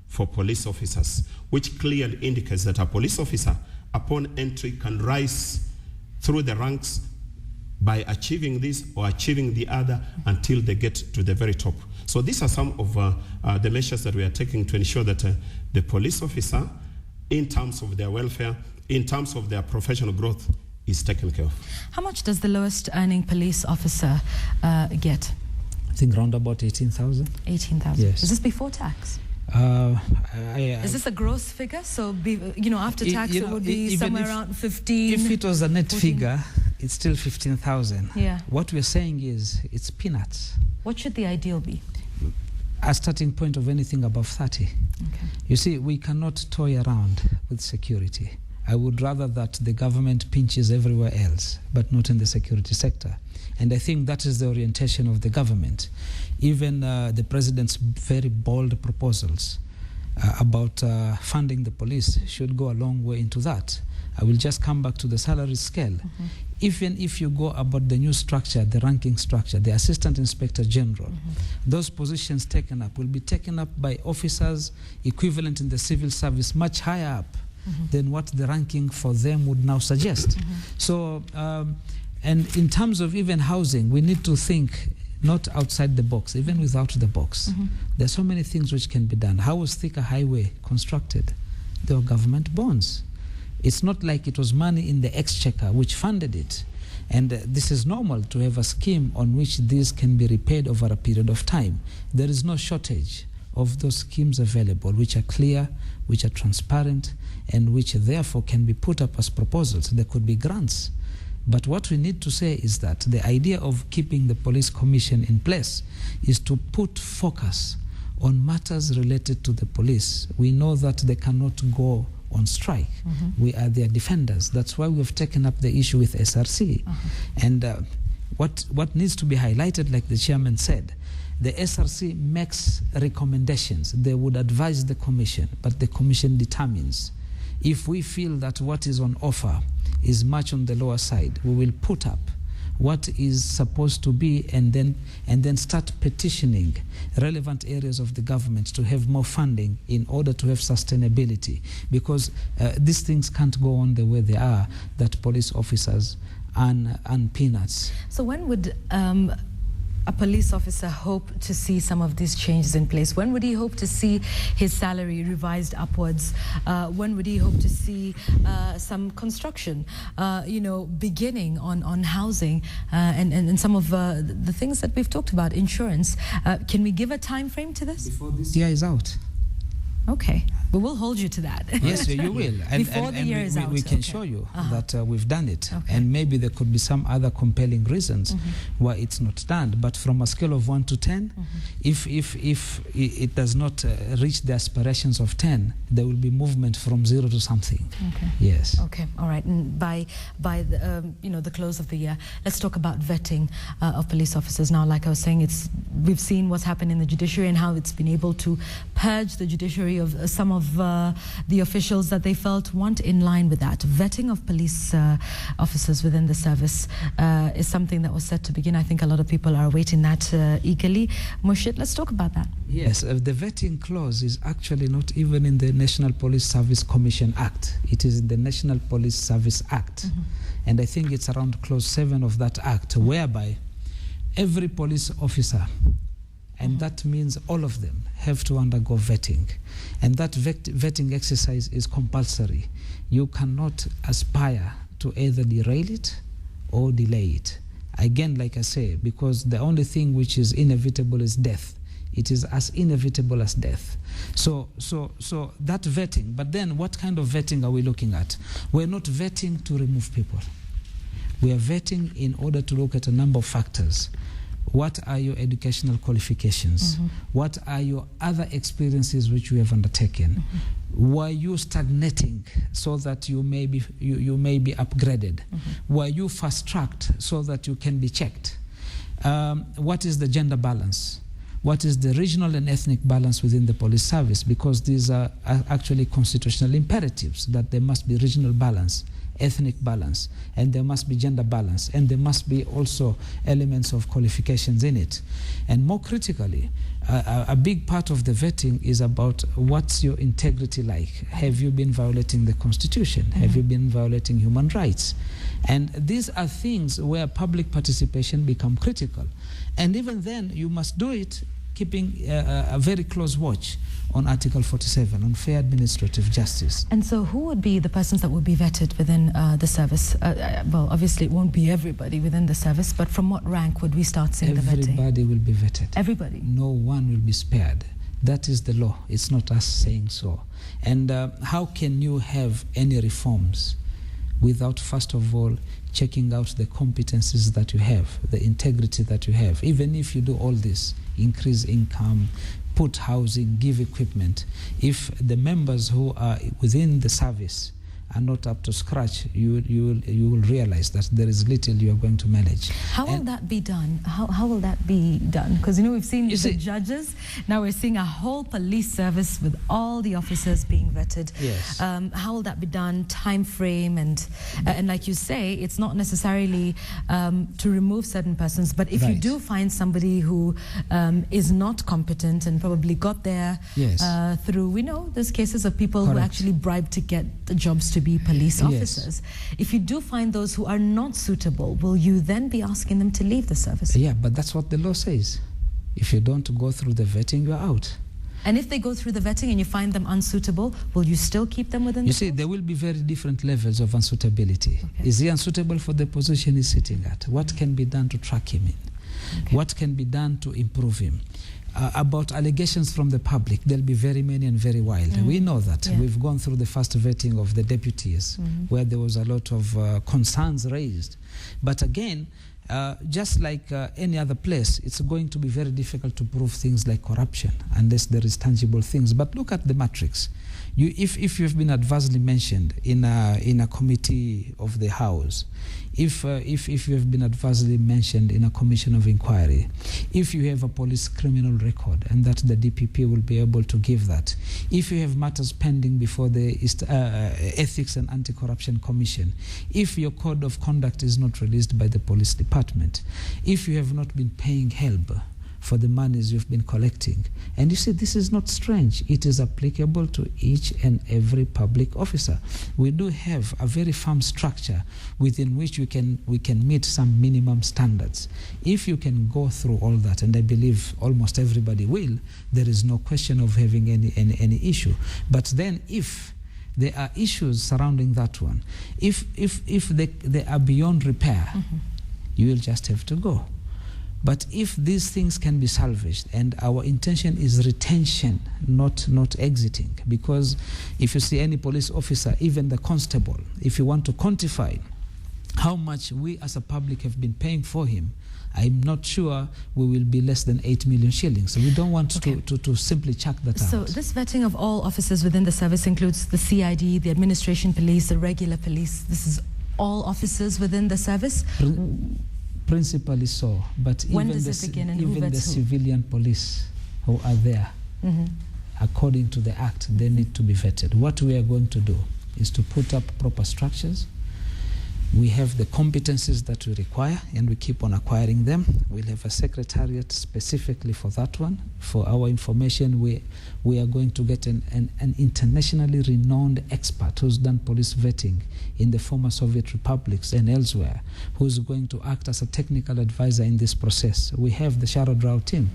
for police officers, which clearly indicates that a police officer, upon entry, can rise through the ranks by achieving this or achieving the other until they get to the very top. So these are some of the measures that we are taking to ensure that the police officer, in terms of their welfare, in terms of their professional growth, is taken care of. How much does the lowest earning police officer get? I think around about 18,000. 18,000. Yes. Is this before tax? Is this a gross figure? So, after tax, it would be somewhere around 15. If it was a net 14? Figure, it's still 15,000. Yeah. What we're saying is it's peanuts. What should the ideal be? A starting point of anything above 30. Okay. You see, we cannot toy around with security. I would rather that the government pinches everywhere else, but not in the security sector. And I think that is the orientation of the government. Even the president's very bold proposals about funding the police should go a long way into that. I will just come back to the salary scale. Even if you go about the new structure, the ranking structure, the Assistant Inspector General, those positions taken up will be taken up by officers equivalent in the civil service much higher up than what the ranking for them would now suggest. So, and in terms of even housing, we need to think not outside the box, even without the box. There are so many things which can be done. How was Thika Highway constructed? There were government bonds. It's not like it was money in the exchequer which funded it. And this is normal to have a scheme on which these can be repaid over a period of time. There is no shortage of those schemes available, which are clear, which are transparent, and which therefore can be put up as proposals. There could be grants. But what we need to say is that the idea of keeping the police commission in place is to put focus on matters related to the police. We know that they cannot go on strike. We are their defenders. That's why we've taken up the issue with SRC. And what needs to be highlighted, like the chairman said, the SRC makes recommendations. They would advise the commission, but the commission determines. If we feel that what is on offer is much on the lower side, we will put up what is supposed to be and then start petitioning relevant areas of the government to have more funding in order to have sustainability, because these things can't go on the way they are, that police officers earn peanuts. So when would a police officer hope to see some of these changes in place? When would he hope to see his salary revised upwards? When would he hope to see some construction, beginning on housing and some of the things that we've talked about, insurance? Can we give a time frame to this? Before this year is out. Okay, but we'll hold you to that. Yes, you will. Before the year is out. We can show you that we've done it. And maybe there could be some other compelling reasons why it's not done. But from a scale of 1 to 10, if it does not reach the aspirations of 10, there will be movement from 0 to something. Okay. Yes. Okay. All right. And by the close of the year, let's talk about vetting of police officers. Now, like I was saying, we've seen what's happened in the judiciary and how it's been able to purge the judiciary of some of the officials that they felt weren't in line with that. Vetting of police officers within the service is something that was set to begin. I think a lot of people are awaiting that eagerly. Murshid, let's talk about that. Yes, the vetting clause is actually not even in the National Police Service Commission Act. It is in the National Police Service Act. And I think it's around clause 7 of that act, whereby every police officer, and that means all of them, have to undergo vetting. And that vetting exercise is compulsory. You cannot aspire to either derail it or delay it. Again, like I say, because the only thing which is inevitable is death. It is as inevitable as death. So that vetting, but then what kind of vetting are we looking at? We're not vetting to remove people. We are vetting in order to look at a number of factors. What are your educational qualifications? What are your other experiences which you have undertaken? Were you stagnating so that you may be upgraded? Were you fast-tracked so that you can be checked? What is the gender balance? What is the regional and ethnic balance within the police service? Because these are actually constitutional imperatives, that there must be regional balance, ethnic balance, and there must be gender balance, and there must be also elements of qualifications in it. And more critically, a big part of the vetting is about what's your integrity like. Have you been violating the Constitution? Have you been violating human rights? And these are things where public participation become critical. And even then, you must do it keeping a very close watch on Article 47, on fair administrative justice. And so who would be the persons that would be vetted within the service? Well, obviously it won't be everybody within the service, but from what rank would we start seeing the vetting? Everybody will be vetted. Everybody? No one will be spared. That is the law. It's not us saying so. And how can you have any reforms without, first of all, checking out the competencies that you have, the integrity that you have? Even if you do all this, increase income, put housing, give equipment, if the members who are within the service are not up to scratch, you will realize that there is little you are going to manage. How will that be done? How will that be done? Because we've seen the judges. Now we're seeing a whole police service with all the officers being vetted. Yes. How will that be done? Time frame and like you say, it's not necessarily to remove certain persons, but if you do find somebody who is not competent and probably got there through, we know there's cases of people who actually bribed to get the jobs to be police Yes. officers. If you do find those who are not suitable, will you then be asking them to leave the service? Yeah, but that's what the law says. If you don't go through the vetting, you're out. And if they go through the vetting and you find them unsuitable, will you still keep them within the You see, force? there will be very different levels of unsuitability. Okay. Is he unsuitable for the position he's sitting at? What can be done to track him in? Okay. What can be done to improve him? About allegations from the public, there'll be very many and very wild. We know that. Yeah. We've gone through the first vetting of the deputies, where there was a lot of concerns raised. But again, just like any other place, it's going to be very difficult to prove things like corruption unless there is tangible things. But look at the matrix. If you've been adversely mentioned in a committee of the House, if you have been adversely mentioned in a commission of inquiry, if you have a police criminal record, and that the DPP will be able to give that, if you have matters pending before the Ethics and Anti-Corruption Commission, if your code of conduct is not released by the police department, if you have not been paying help for the monies you've been collecting. And you see, this is not strange. It is applicable to each and every public officer. We do have a very firm structure within which we can meet some minimum standards. If you can go through all that, and I believe almost everybody will, there is no question of having any issue. But then if there are issues surrounding that one, if they are beyond repair, you will just have to go. But if these things can be salvaged, and our intention is retention, not exiting, because if you see any police officer, even the constable, if you want to quantify how much we as a public have been paying for him, I'm not sure we will be less than 8 million shillings. So we don't want to simply chuck that out. So this vetting of all officers within the service includes the CID, the administration police, the regular police. This is all officers within the service? Principally so, but when even does it begin and even who the vets who? civilian police who are there, according to the Act, they need to be vetted. What we are going to do is to put up proper structures. We have the competencies that we require, and we keep on acquiring them. We'll have a secretariat specifically for that one. For our information, we are going to get an internationally renowned expert who's done police vetting in the former Soviet republics and elsewhere, who's going to act as a technical advisor in this process. We have the Sharad Rao team,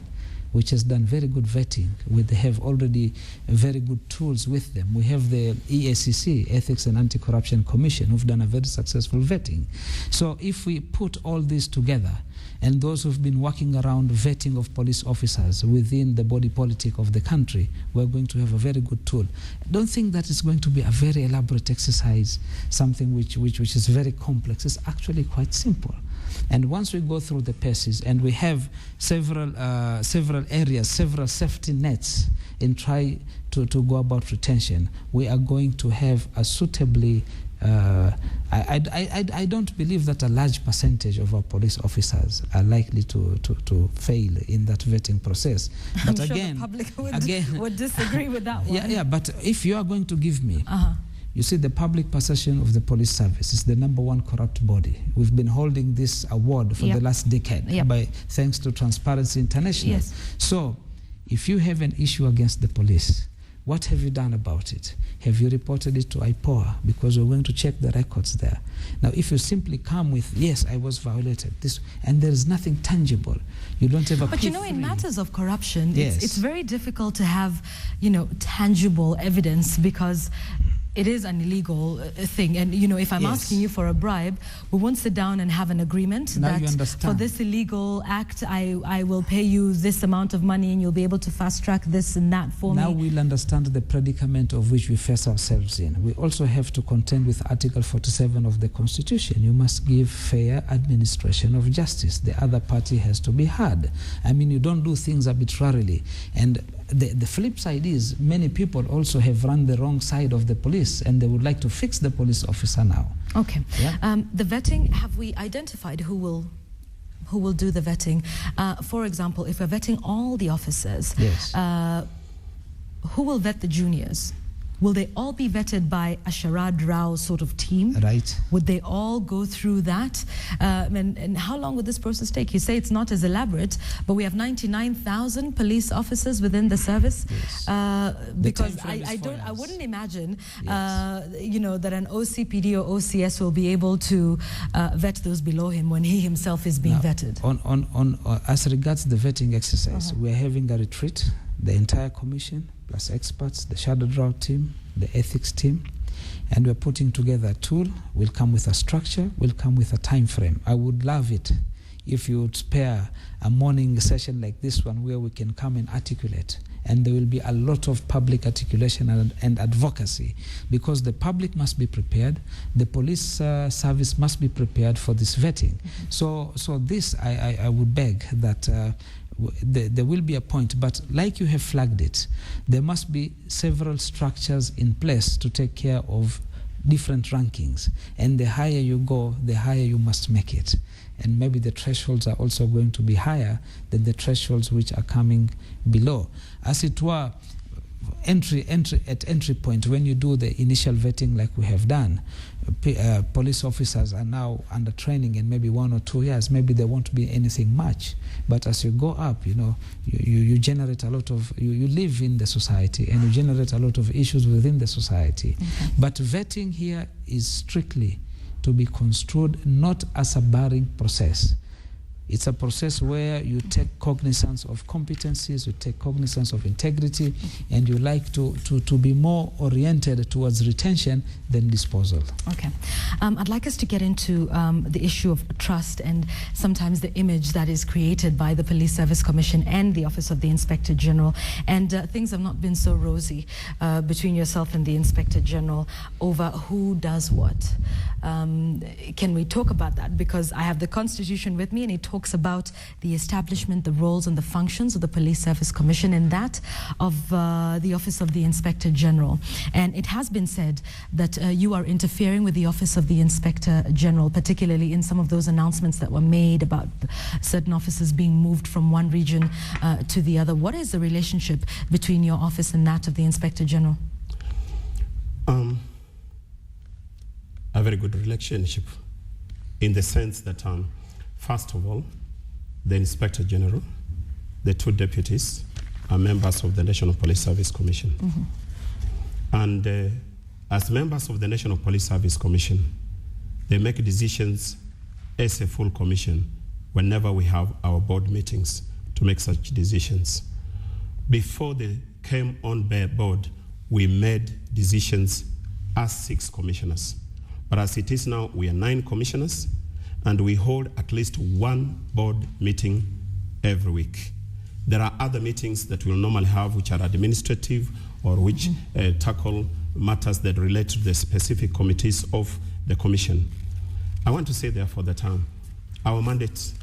which has done very good vetting. They have already very good tools with them. We have the EACC, Ethics and Anti-Corruption Commission, who've done a very successful vetting. So if we put all this together, and those who've been working around vetting of police officers within the body politic of the country, we're going to have a very good tool. I don't think that it's going to be a very elaborate exercise, something which is very complex. It's actually quite simple. And once we go through the paces and we have several areas, several safety nets in try to go about retention, we are going to have a suitably I don't believe that a large percentage of our police officers are likely to fail in that vetting process. But I'm sure again, the public would disagree with that one. Yeah, but if you are going to give me you see, the public perception of the police service is the #1 corrupt body. We've been holding this award for the last decade thanks to Transparency International. Yes. So, if you have an issue against the police, what have you done about it? Have you reported it to IPOA? Because we're going to check the records there. Now, if you simply come with, yes, I was violated, this, and there is nothing tangible, you don't have a But you know, in matters of corruption, it's very difficult to have, tangible evidence, because it is an illegal thing. And, if I'm asking you for a bribe, we won't sit down and have an agreement that for this illegal act, I will pay you this amount of money and you'll be able to fast track this and that for me. Now we'll understand the predicament of which we face ourselves in. We also have to contend with Article 47 of the Constitution. You must give fair administration of justice. The other party has to be heard. I mean, you don't do things arbitrarily. And the flip side is many people also have run the wrong side of the police, and they would like to fix the police officer now. Okay. Yeah? The vetting, have we identified who will do the vetting? For example, if we're vetting all the officers, who will vet the juniors? will they all be vetted by a Sharad Rao sort of team? Right. Would they all go through that? And how long would this process take? You say it's not as elaborate, but we have 99,000 police officers within the service. Yes. Because I wouldn't imagine, that an OCPD or OCS will be able to vet those below him when he himself is being vetted. As regards the vetting exercise, we are having a retreat, the entire commission, plus experts, the shadow draw team, the ethics team, and we're putting together a tool. We'll come with a structure, we'll come with a time frame. I would love it if you would spare a morning session like this one where we can come and articulate. And there will be a lot of public articulation and advocacy, because the public must be prepared, the police service must be prepared for this vetting. So this, I would beg that there will be a point, but like you have flagged it, there must be several structures in place to take care of different rankings, and the higher you go, the higher you must make it. And maybe the thresholds are also going to be higher than the thresholds which are coming below. As it were, entry point, when you do the initial vetting like we have done, police officers are now under training, and maybe 1 or 2 years, maybe there won't be anything much. But as you go up, you generate a lot of, you live in the society, and you generate a lot of issues within the society. But vetting here is strictly to be construed not as a barring process. It's a process where you take cognizance of competencies, you take cognizance of integrity, and you like to be more oriented towards retention than disposal. Okay. I'd like us to get into the issue of trust and sometimes the image that is created by the Police Service Commission and the Office of the Inspector General. And things have not been so rosy between yourself and the Inspector General over who does what. Can we talk about that? Because I have the Constitution with me, and it talks about the establishment, the roles and the functions of the Police Service Commission and that of the Office of the Inspector General. And it has been said that you are interfering with the Office of the Inspector General, particularly in some of those announcements that were made about certain officers being moved from one region to the other. What is the relationship between your office and that of the Inspector General? A very good relationship, in the sense that, first of all, the Inspector General, the 2 deputies, are members of the National Police Service Commission. And as members of the National Police Service Commission, they make decisions as a full commission whenever we have our board meetings to make such decisions. Before they came on board, we made decisions as 6 commissioners. But as it is now, we are 9 commissioners, and we hold at least 1 board meeting every week. There are other meetings that we'll normally have which are administrative or which tackle matters that relate to the specific committees of the commission. I want to say therefore that our mandate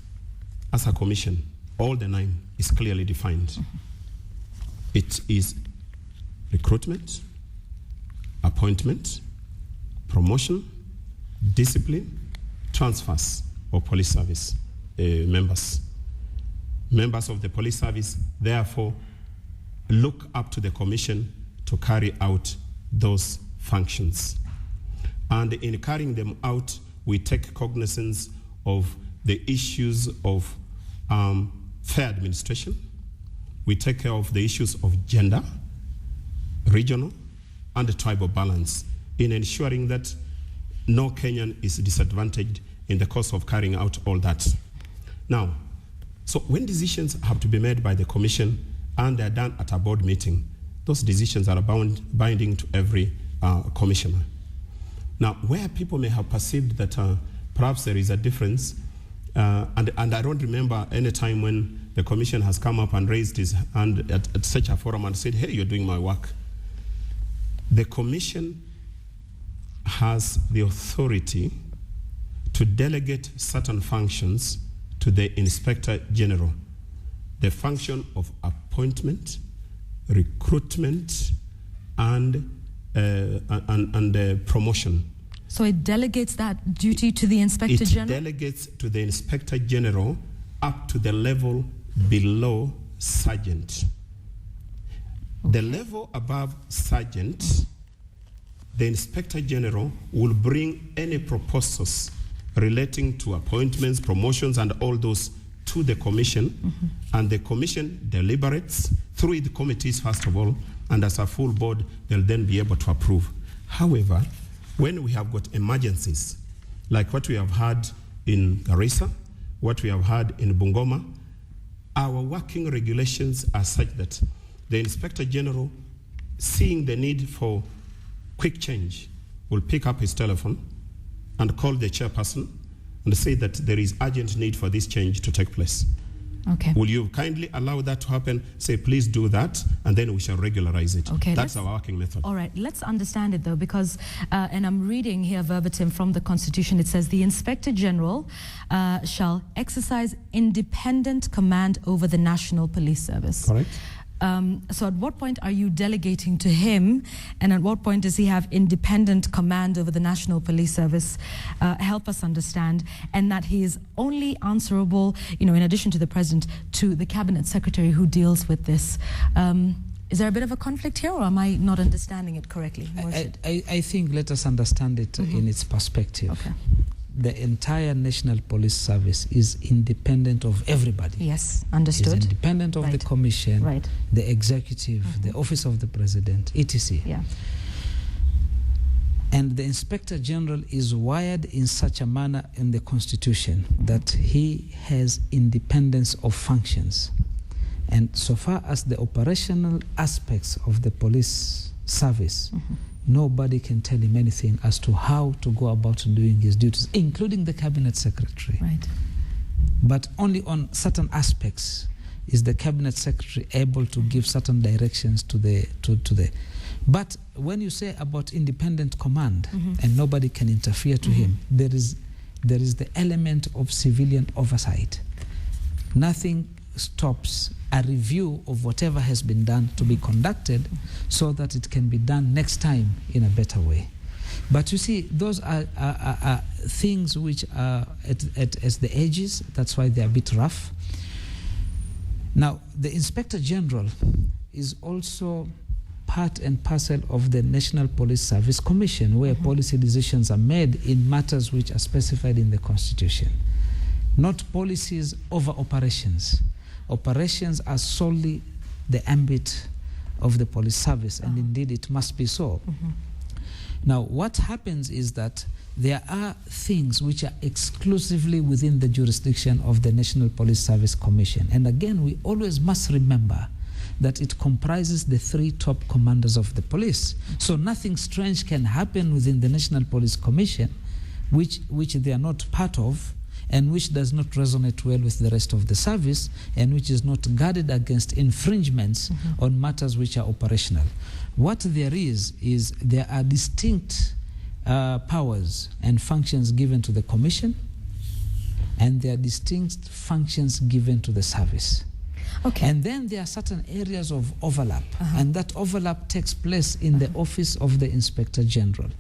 as a commission, all the 9, is clearly defined. It is recruitment, appointment, promotion, discipline, transfers of police service members. Members of the police service, therefore, look up to the commission to carry out those functions. And in carrying them out, we take cognizance of the issues of fair administration. We take care of the issues of gender, regional, and tribal balance in ensuring that no Kenyan is disadvantaged in the course of carrying out all that. Now, so when decisions have to be made by the commission and they're done at a board meeting, those decisions are binding to every commissioner. Now, where people may have perceived that perhaps there is a difference, and I don't remember any time when the commission has come up and raised his hand at such a forum and said, hey, you're doing my work. The commission has the authority to delegate certain functions to the Inspector General. The function of appointment, recruitment, and promotion. So it delegates that duty to the Inspector General? It delegates to the Inspector General up to the level below Sergeant. Okay. The level above Sergeant the Inspector General will bring any proposals relating to appointments, promotions, and all those to the Commission, and the Commission deliberates through the committees first of all, and as a full board, they'll then be able to approve. However, when we have got emergencies, like what we have had in Garissa, what we have had in Bungoma, our working regulations are such that the Inspector General, seeing the need for quick change, will pick up his telephone and call the chairperson and say that there is urgent need for this change to take place. Okay. Will you kindly allow that to happen? Say, please do that, and then we shall regularize it. Okay, that's our working method. All right, let's understand it though, because, and I'm reading here verbatim from the Constitution, it says the Inspector General shall exercise independent command over the National Police Service. Correct. So at what point are you delegating to him, and at what point does he have independent command over the National Police Service? Help us understand, and that he is only answerable, in addition to the President, to the Cabinet Secretary who deals with this. Is there a bit of a conflict here, or am I not understanding it correctly? I think let us understand it in its perspective. Okay. The entire National Police Service is independent of everybody. Yes, understood. It's independent of the Commission, the Executive, the Office of the President, etc. Yeah. And the Inspector General is wired in such a manner in the Constitution that he has independence of functions. And so far as the operational aspects of the police service, nobody can tell him anything as to how to go about doing his duties, including the Cabinet Secretary. Right. But only on certain aspects is the Cabinet Secretary able to give certain directions to the. But when you say about independent command and nobody can interfere to him, there is the element of civilian oversight. Nothing stops a review of whatever has been done to be conducted so that it can be done next time in a better way. But you see, those are things which are at the edges. That's why they're a bit rough. Now, the Inspector General is also part and parcel of the National Police Service Commission, where policy decisions are made in matters which are specified in the Constitution. Not policies over operations. Operations are solely the ambit of the police service, and indeed it must be so. Now, what happens is that there are things which are exclusively within the jurisdiction of the National Police Service Commission. And again, we always must remember that it comprises the three top commanders of the police. So nothing strange can happen within the National Police Commission, which they are not part of, and which does not resonate well with the rest of the service, and which is not guarded against infringements on matters which are operational. What there is there are distinct powers and functions given to the Commission, and there are distinct functions given to the service. Okay. And then there are certain areas of overlap, and that overlap takes place in the office of the Inspector General.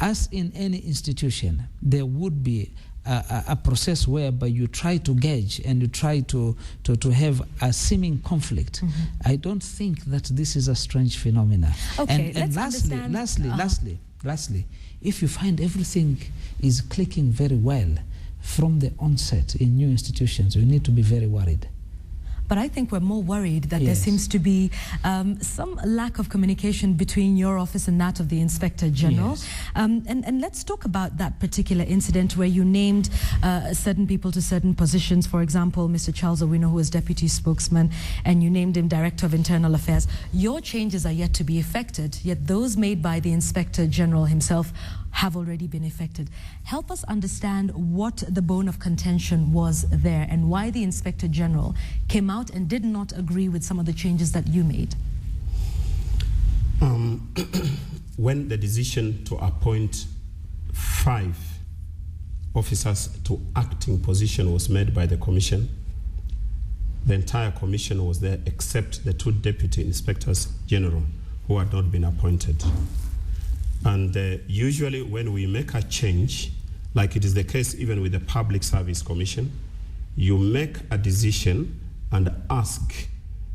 As in any institution, there would be a process whereby you try to gauge and you try to have a seeming conflict. I don't think that this is a strange phenomena. Okay, and lastly, if you find everything is clicking very well from the onset in new institutions, you need to be very worried. But I think we're more worried that there seems to be some lack of communication between your office and that of the Inspector General. Yes. And let's talk about that particular incident where you named certain people to certain positions. For example, Mr. Charles Owino, who was Deputy Spokesman, and you named him Director of Internal Affairs. Your changes are yet to be effected, yet those made by the Inspector General himself have already been effected. Help us understand what the bone of contention was there and why the Inspector General came out and did not agree with some of the changes that you made. When the decision to appoint 5 officers to acting position was made by the Commission, the entire Commission was there except the 2 Deputy Inspectors General who had not been appointed. And usually when we make a change, like it is the case even with the Public Service Commission, you make a decision and ask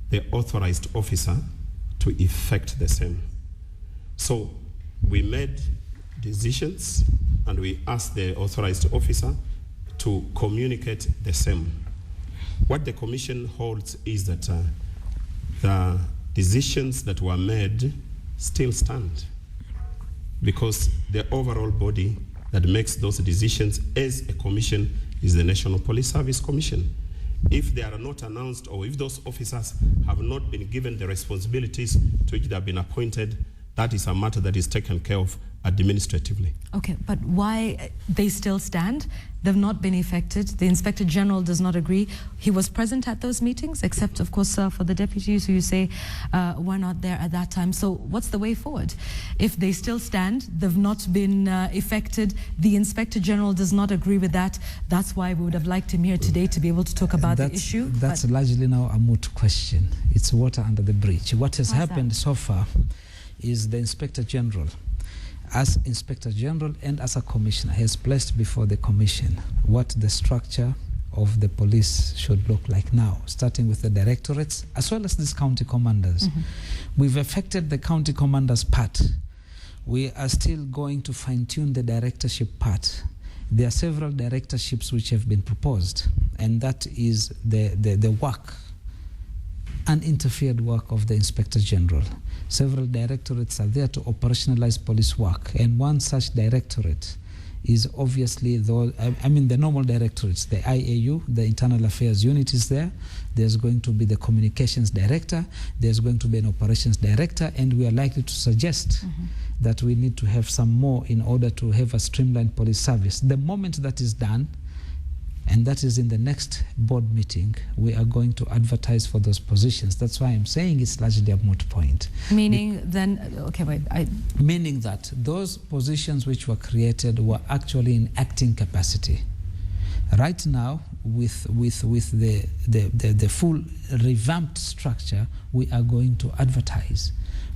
the authorized officer to effect the same. So we made decisions and we asked the authorized officer to communicate the same. What the commission holds is that the decisions that were made still stand, because the overall body that makes those decisions as a commission is the National Police Service Commission. If they are not announced, or if those officers have not been given the responsibilities to which they have been appointed, that is a matter that is taken care of administratively. Okay, but why they still stand? They've not been effected. The Inspector General does not agree. He was present at those meetings, except, of course, for the deputies who you say were not there at that time. So what's the way forward? If they still stand, they've not been effected, the Inspector General does not agree with that. That's why we would have liked him here today to be able to talk about the issue. That's largely now a moot question. It's water under the bridge. What has happened so far is the Inspector General, as Inspector General and as a commissioner, has placed before the commission what the structure of the police should look like now, starting with the directorates as well as these county commanders. We've affected the county commanders part. We are still going to fine-tune the directorship part. There are several directorships which have been proposed, and that is the work, uninterfered work of the Inspector General. Several directorates are there to operationalize police work, and one such directorate is obviously the normal directorates. The IAU, the Internal Affairs Unit, is there. There's going to be the Communications Director. There's going to be an Operations Director, and we are likely to suggest that we need to have some more in order to have a streamlined police service. The moment that is done, and that is in the next board meeting, we are going to advertise for those positions. That's why I'm saying it's largely a moot point. Meaning Meaning that those positions which were created were actually in acting capacity. Right now, with the full revamped structure, we are going to advertise.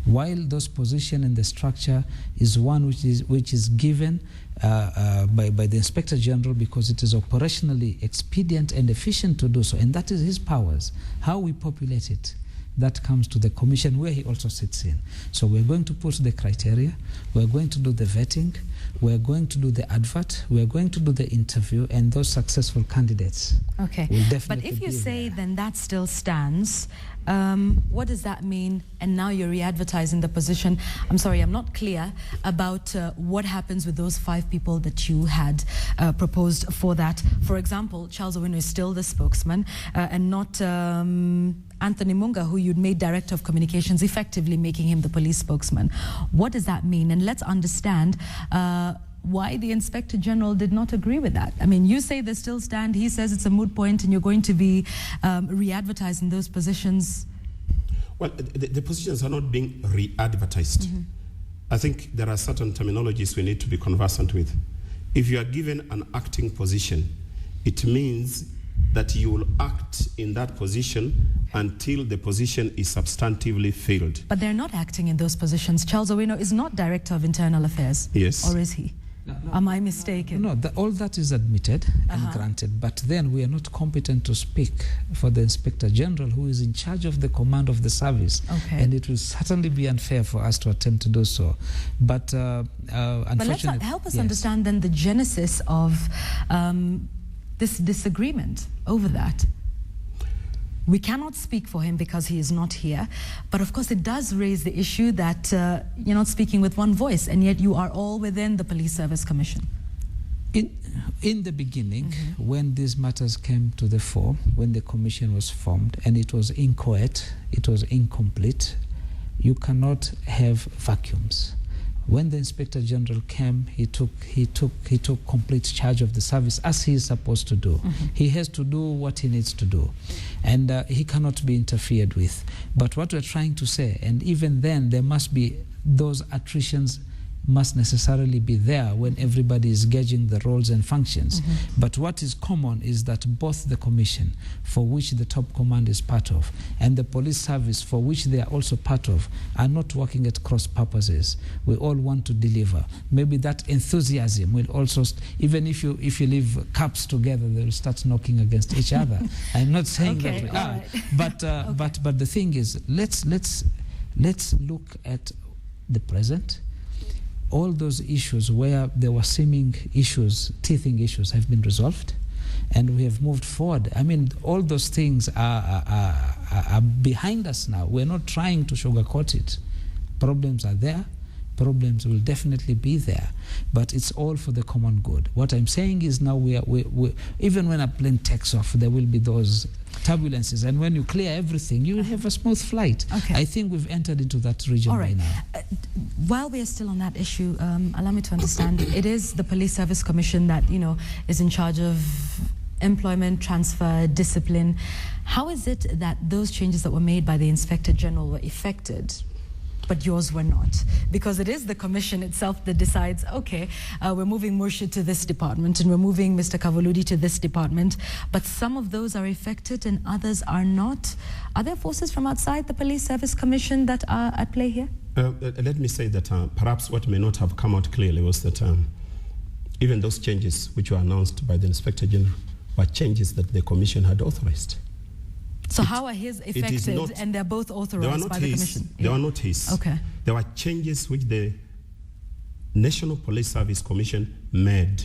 While those positions in the structure is one which is given by the Inspector General because it is operationally expedient and efficient to do so, and that is his powers. How we populate it, that comes to the commission where he also sits in. So we're going to put the criteria, we're going to do the vetting, we're going to do the advert, we're going to do the interview, and those successful candidates will definitely But if you say then that still stands, what does that mean? And now you're re-advertising the position. I'm sorry, I'm not clear about what happens with those 5 people that you had proposed for that. For example, Charles Owino is still the spokesman and not Anthony Munga, who you'd made Director of Communications, effectively making him the police spokesman. What does that mean? And let's understand why the Inspector General did not agree with that. I mean, you say they still stand, he says it's a moot point, and you're going to be re-advertising those positions. Well, the positions are not being re-advertised. I think there are certain terminologies we need to be conversant with. If you are given an acting position, it means that you will act in that position until the position is substantively filled. But they're not acting in those positions. Charles Owino is not Director of Internal Affairs. Yes. Or is he? No, am I mistaken? No, all that is admitted and granted, but then we are not competent to speak for the Inspector General, who is in charge of the command of the service. And it will certainly be unfair for us to attempt to do so. But unfortunately... But let's help us understand then the genesis of this disagreement over that. We cannot speak for him because he is not here, but of course it does raise the issue that you're not speaking with one voice, and yet you are all within the Police Service Commission. In the beginning, when these matters came to the fore, when the commission was formed, and it was inchoate, it was incomplete, you cannot have vacuums. When the Inspector General came, he took complete charge of the service, as he is supposed to do. He has to do what he needs to do, and he cannot be interfered with. But what we're trying to say, and even then, there must be those attritions must necessarily be there when everybody is gauging the roles and functions. But what is common is that both the commission, for which the top command is part of, and the police service, for which they are also part of, are not working at cross purposes. We all want to deliver. Maybe that enthusiasm will also, even if you leave cups together, they will start knocking against each other. I'm not saying that we are, but the thing is, let's look at the present. all those issues where there were seeming issues, teething issues, have been resolved, and we have moved forward. I mean, all those things are behind us now. We're not trying to sugarcoat it. Problems are there. Problems will definitely be there, but it's all for the common good. What I'm saying is now we even when a plane takes off, there will be those turbulences, and when you clear everything, you will have a smooth flight. Okay. I think we've entered into that region by now. While we are still on that issue, allow me to understand, it is the Police Service Commission that, is in charge of employment, transfer, discipline. How is it that those changes that were made by the Inspector General were effected, but yours were not? Because it is the commission itself that decides, okay, we're moving Murshid to this department and we're moving Mr. Kavuludi to this department, but some of those are affected and others are not. Are there forces from outside the Police Service Commission that are at play here? Let me say that perhaps what may not have come out clearly was that even those changes which were announced by the Inspector General were changes that the Commission had authorized. So how are his effective, and they're both authorized by the Commission? They were not his. Okay. There were changes which the National Police Service Commission made.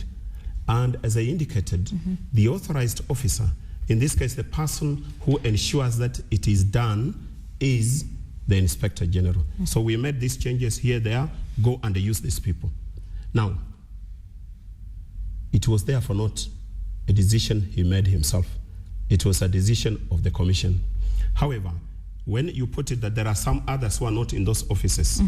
And as I indicated, the authorized officer, in this case, the person who ensures that it is done, is the Inspector General. So we made these changes here, there, go and use these people. Now, it was therefore not a decision he made himself. It was a decision of the Commission. However, when you put it that there are some others who are not in those offices,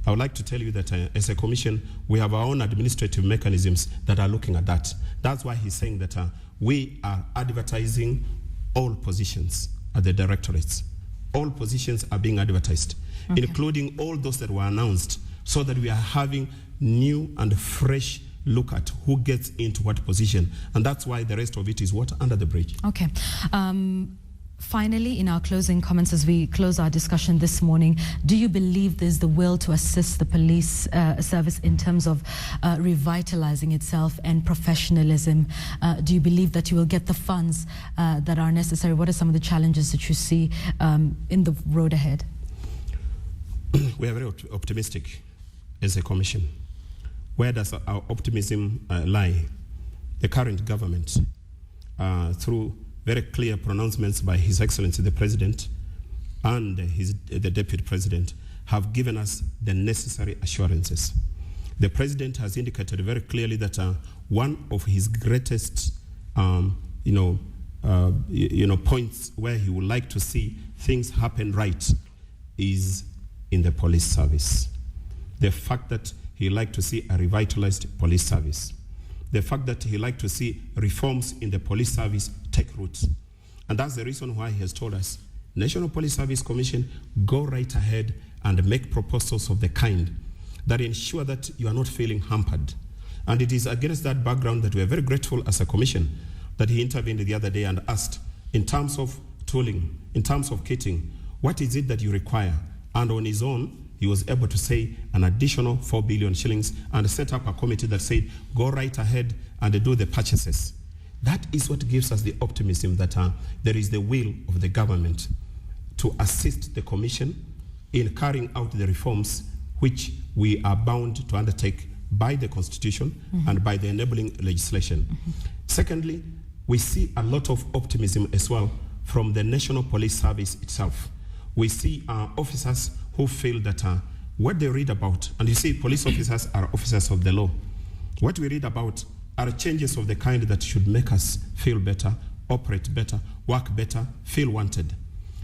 I would like to tell you that as a Commission, we have our own administrative mechanisms that are looking at that. That's why he's saying that we are advertising all positions at the directorates. All positions are being advertised, including all those that were announced, so that we are having new and fresh look at who gets into what position. And that's why the rest of it is water under the bridge. Okay. Finally, in our closing comments as we close our discussion this morning, do you believe there's the will to assist the police service in terms of revitalizing itself and professionalism? Do you believe that you will get the funds that are necessary? What are some of the challenges that you see in the road ahead? We are very optimistic as a Commission. Where does our optimism lie? The current government, through very clear pronouncements by His Excellency the President and the Deputy President, have given us the necessary assurances. The President has indicated very clearly that one of his greatest points where he would like to see things happen right is in the police service. The fact that he liked to see a revitalized police service. The fact that he liked to see reforms in the police service take root. And that's the reason why he has told us, National Police Service Commission, go right ahead and make proposals of the kind that ensure that you are not feeling hampered. And it is against that background that we are very grateful as a commission that he intervened the other day and asked, in terms of tooling, in terms of kitting, what is it that you require? And on his own, he was able to say an additional 4 billion shillings and set up a committee that said, go right ahead and do the purchases. That is what gives us the optimism that there is the will of the government to assist the Commission in carrying out the reforms which we are bound to undertake by the Constitution and by the enabling legislation. Secondly, we see a lot of optimism as well from the National Police Service itself. We see officers who feel that what they read about, and you see police officers are officers of the law, what we read about are changes of the kind that should make us feel better, operate better, work better, feel wanted.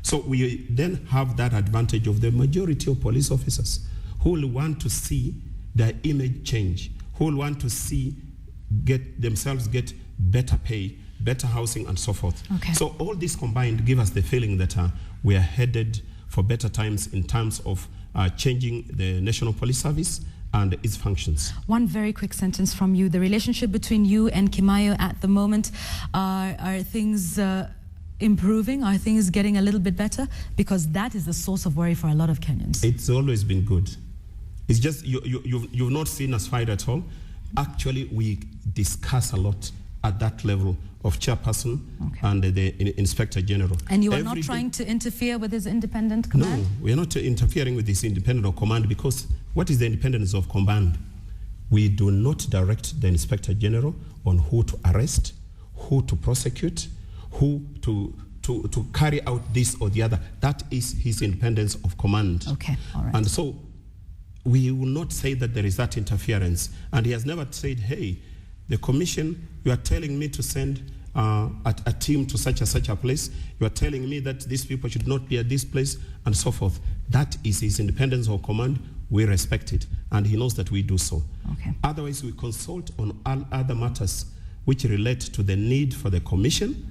So we then have that advantage of the majority of police officers who will want to see their image change, who will want to see get better pay, better housing, and so forth. Okay. So all this combined give us the feeling that we are headed for better times in terms of changing the National Police Service and its functions. One very quick sentence from you. The relationship between you and Kimayo at the moment, are things improving? Are things getting a little bit better? Because that is the source of worry for a lot of Kenyans. It's always been good. It's just you've not seen us fight at all. Actually, we discuss a lot at that level of chairperson and the Inspector General. And you are not trying to interfere with his independent command? No, we are not interfering with his independent command, because what is the independence of command? We do not direct the Inspector General on who to arrest, who to prosecute, who to carry out this or the other. That is his independence of command. Okay, all right. And so we will not say that there is that interference. And he has never said, hey, the commission, you are telling me to send a team to such a place. You are telling me that these people should not be at this place, and so forth. That is his independence of command. We respect it, and he knows that we do so. Okay. Otherwise, we consult on all other matters which relate to the need for the commission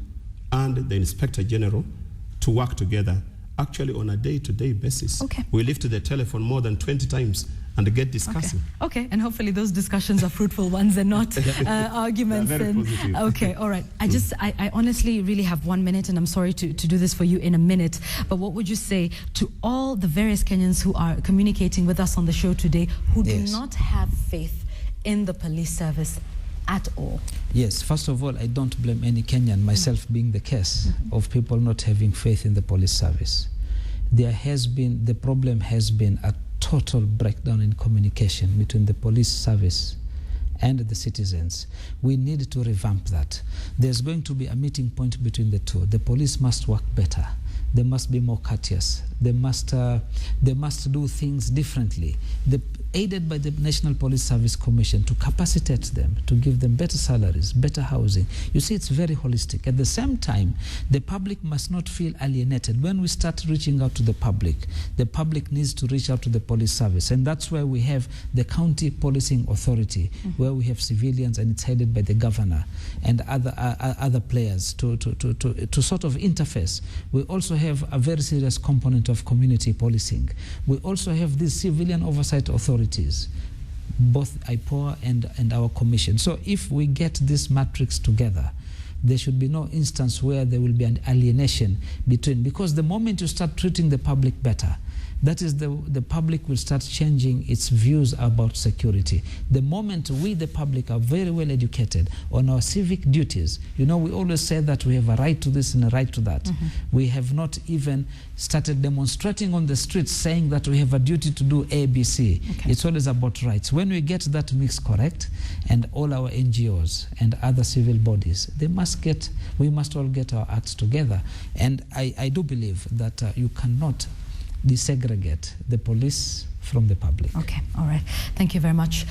and the Inspector General to work together, actually on a day-to-day basis. Okay. We lift the telephone more than 20 times and get discussing. Okay, and hopefully those discussions are fruitful ones and not arguments. Very positive. Okay, all right. I honestly really have 1 minute, and I'm sorry to do this for you in a minute, but what would you say to all the various Kenyans who are communicating with us on the show today who do not have faith in the police service at all? Yes, first of all, I don't blame any Kenyan, myself being the case, of people not having faith in the police service. The problem has been a total breakdown in communication between the police service and the citizens. We need to revamp that. There's going to be a meeting point between the two. The police must work better. They must be more courteous. They must do things differently. Aided by the National Police Service Commission to capacitate them, to give them better salaries, better housing. You see, it's very holistic. At the same time, the public must not feel alienated. When we start reaching out to the public needs to reach out to the police service. And that's where we have the County Policing Authority, where we have civilians, and it's headed by the governor and other players to sort of interface. We also have a very serious component of community policing. We also have these civilian oversight authorities, both IPOA and our commission. So if we get this matrix together, there should be no instance where there will be an alienation between, because the moment you start treating the public better, that is the public will start changing its views about security. The moment we, the public, are very well educated on our civic duties, you know, we always say that we have a right to this and a right to that. We have not even started demonstrating on the streets saying that we have a duty to do A, B, C. It's always about rights. When we get that mix correct, and all our NGOs and other civil bodies, we must all get our acts together. And I do believe that you cannot desegregate the police from the public. Okay, all right. Thank you very much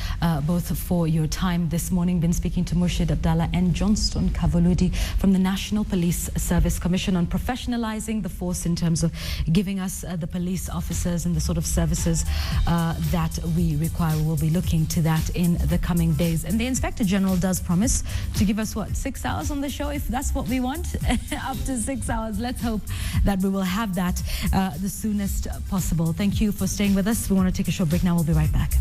both for your time this morning. Been speaking to Murshid Abdallah and Johnston Kavuludi from the National Police Service Commission on professionalizing the force in terms of giving us the police officers and the sort of services that we require. We'll be looking to that in the coming days. And the Inspector General does promise to give us, 6 hours on the show, if that's what we want? Up to 6 hours. Let's hope that we will have that the soonest possible. Thank you for staying with us. We want to take a short break now. We'll be right back.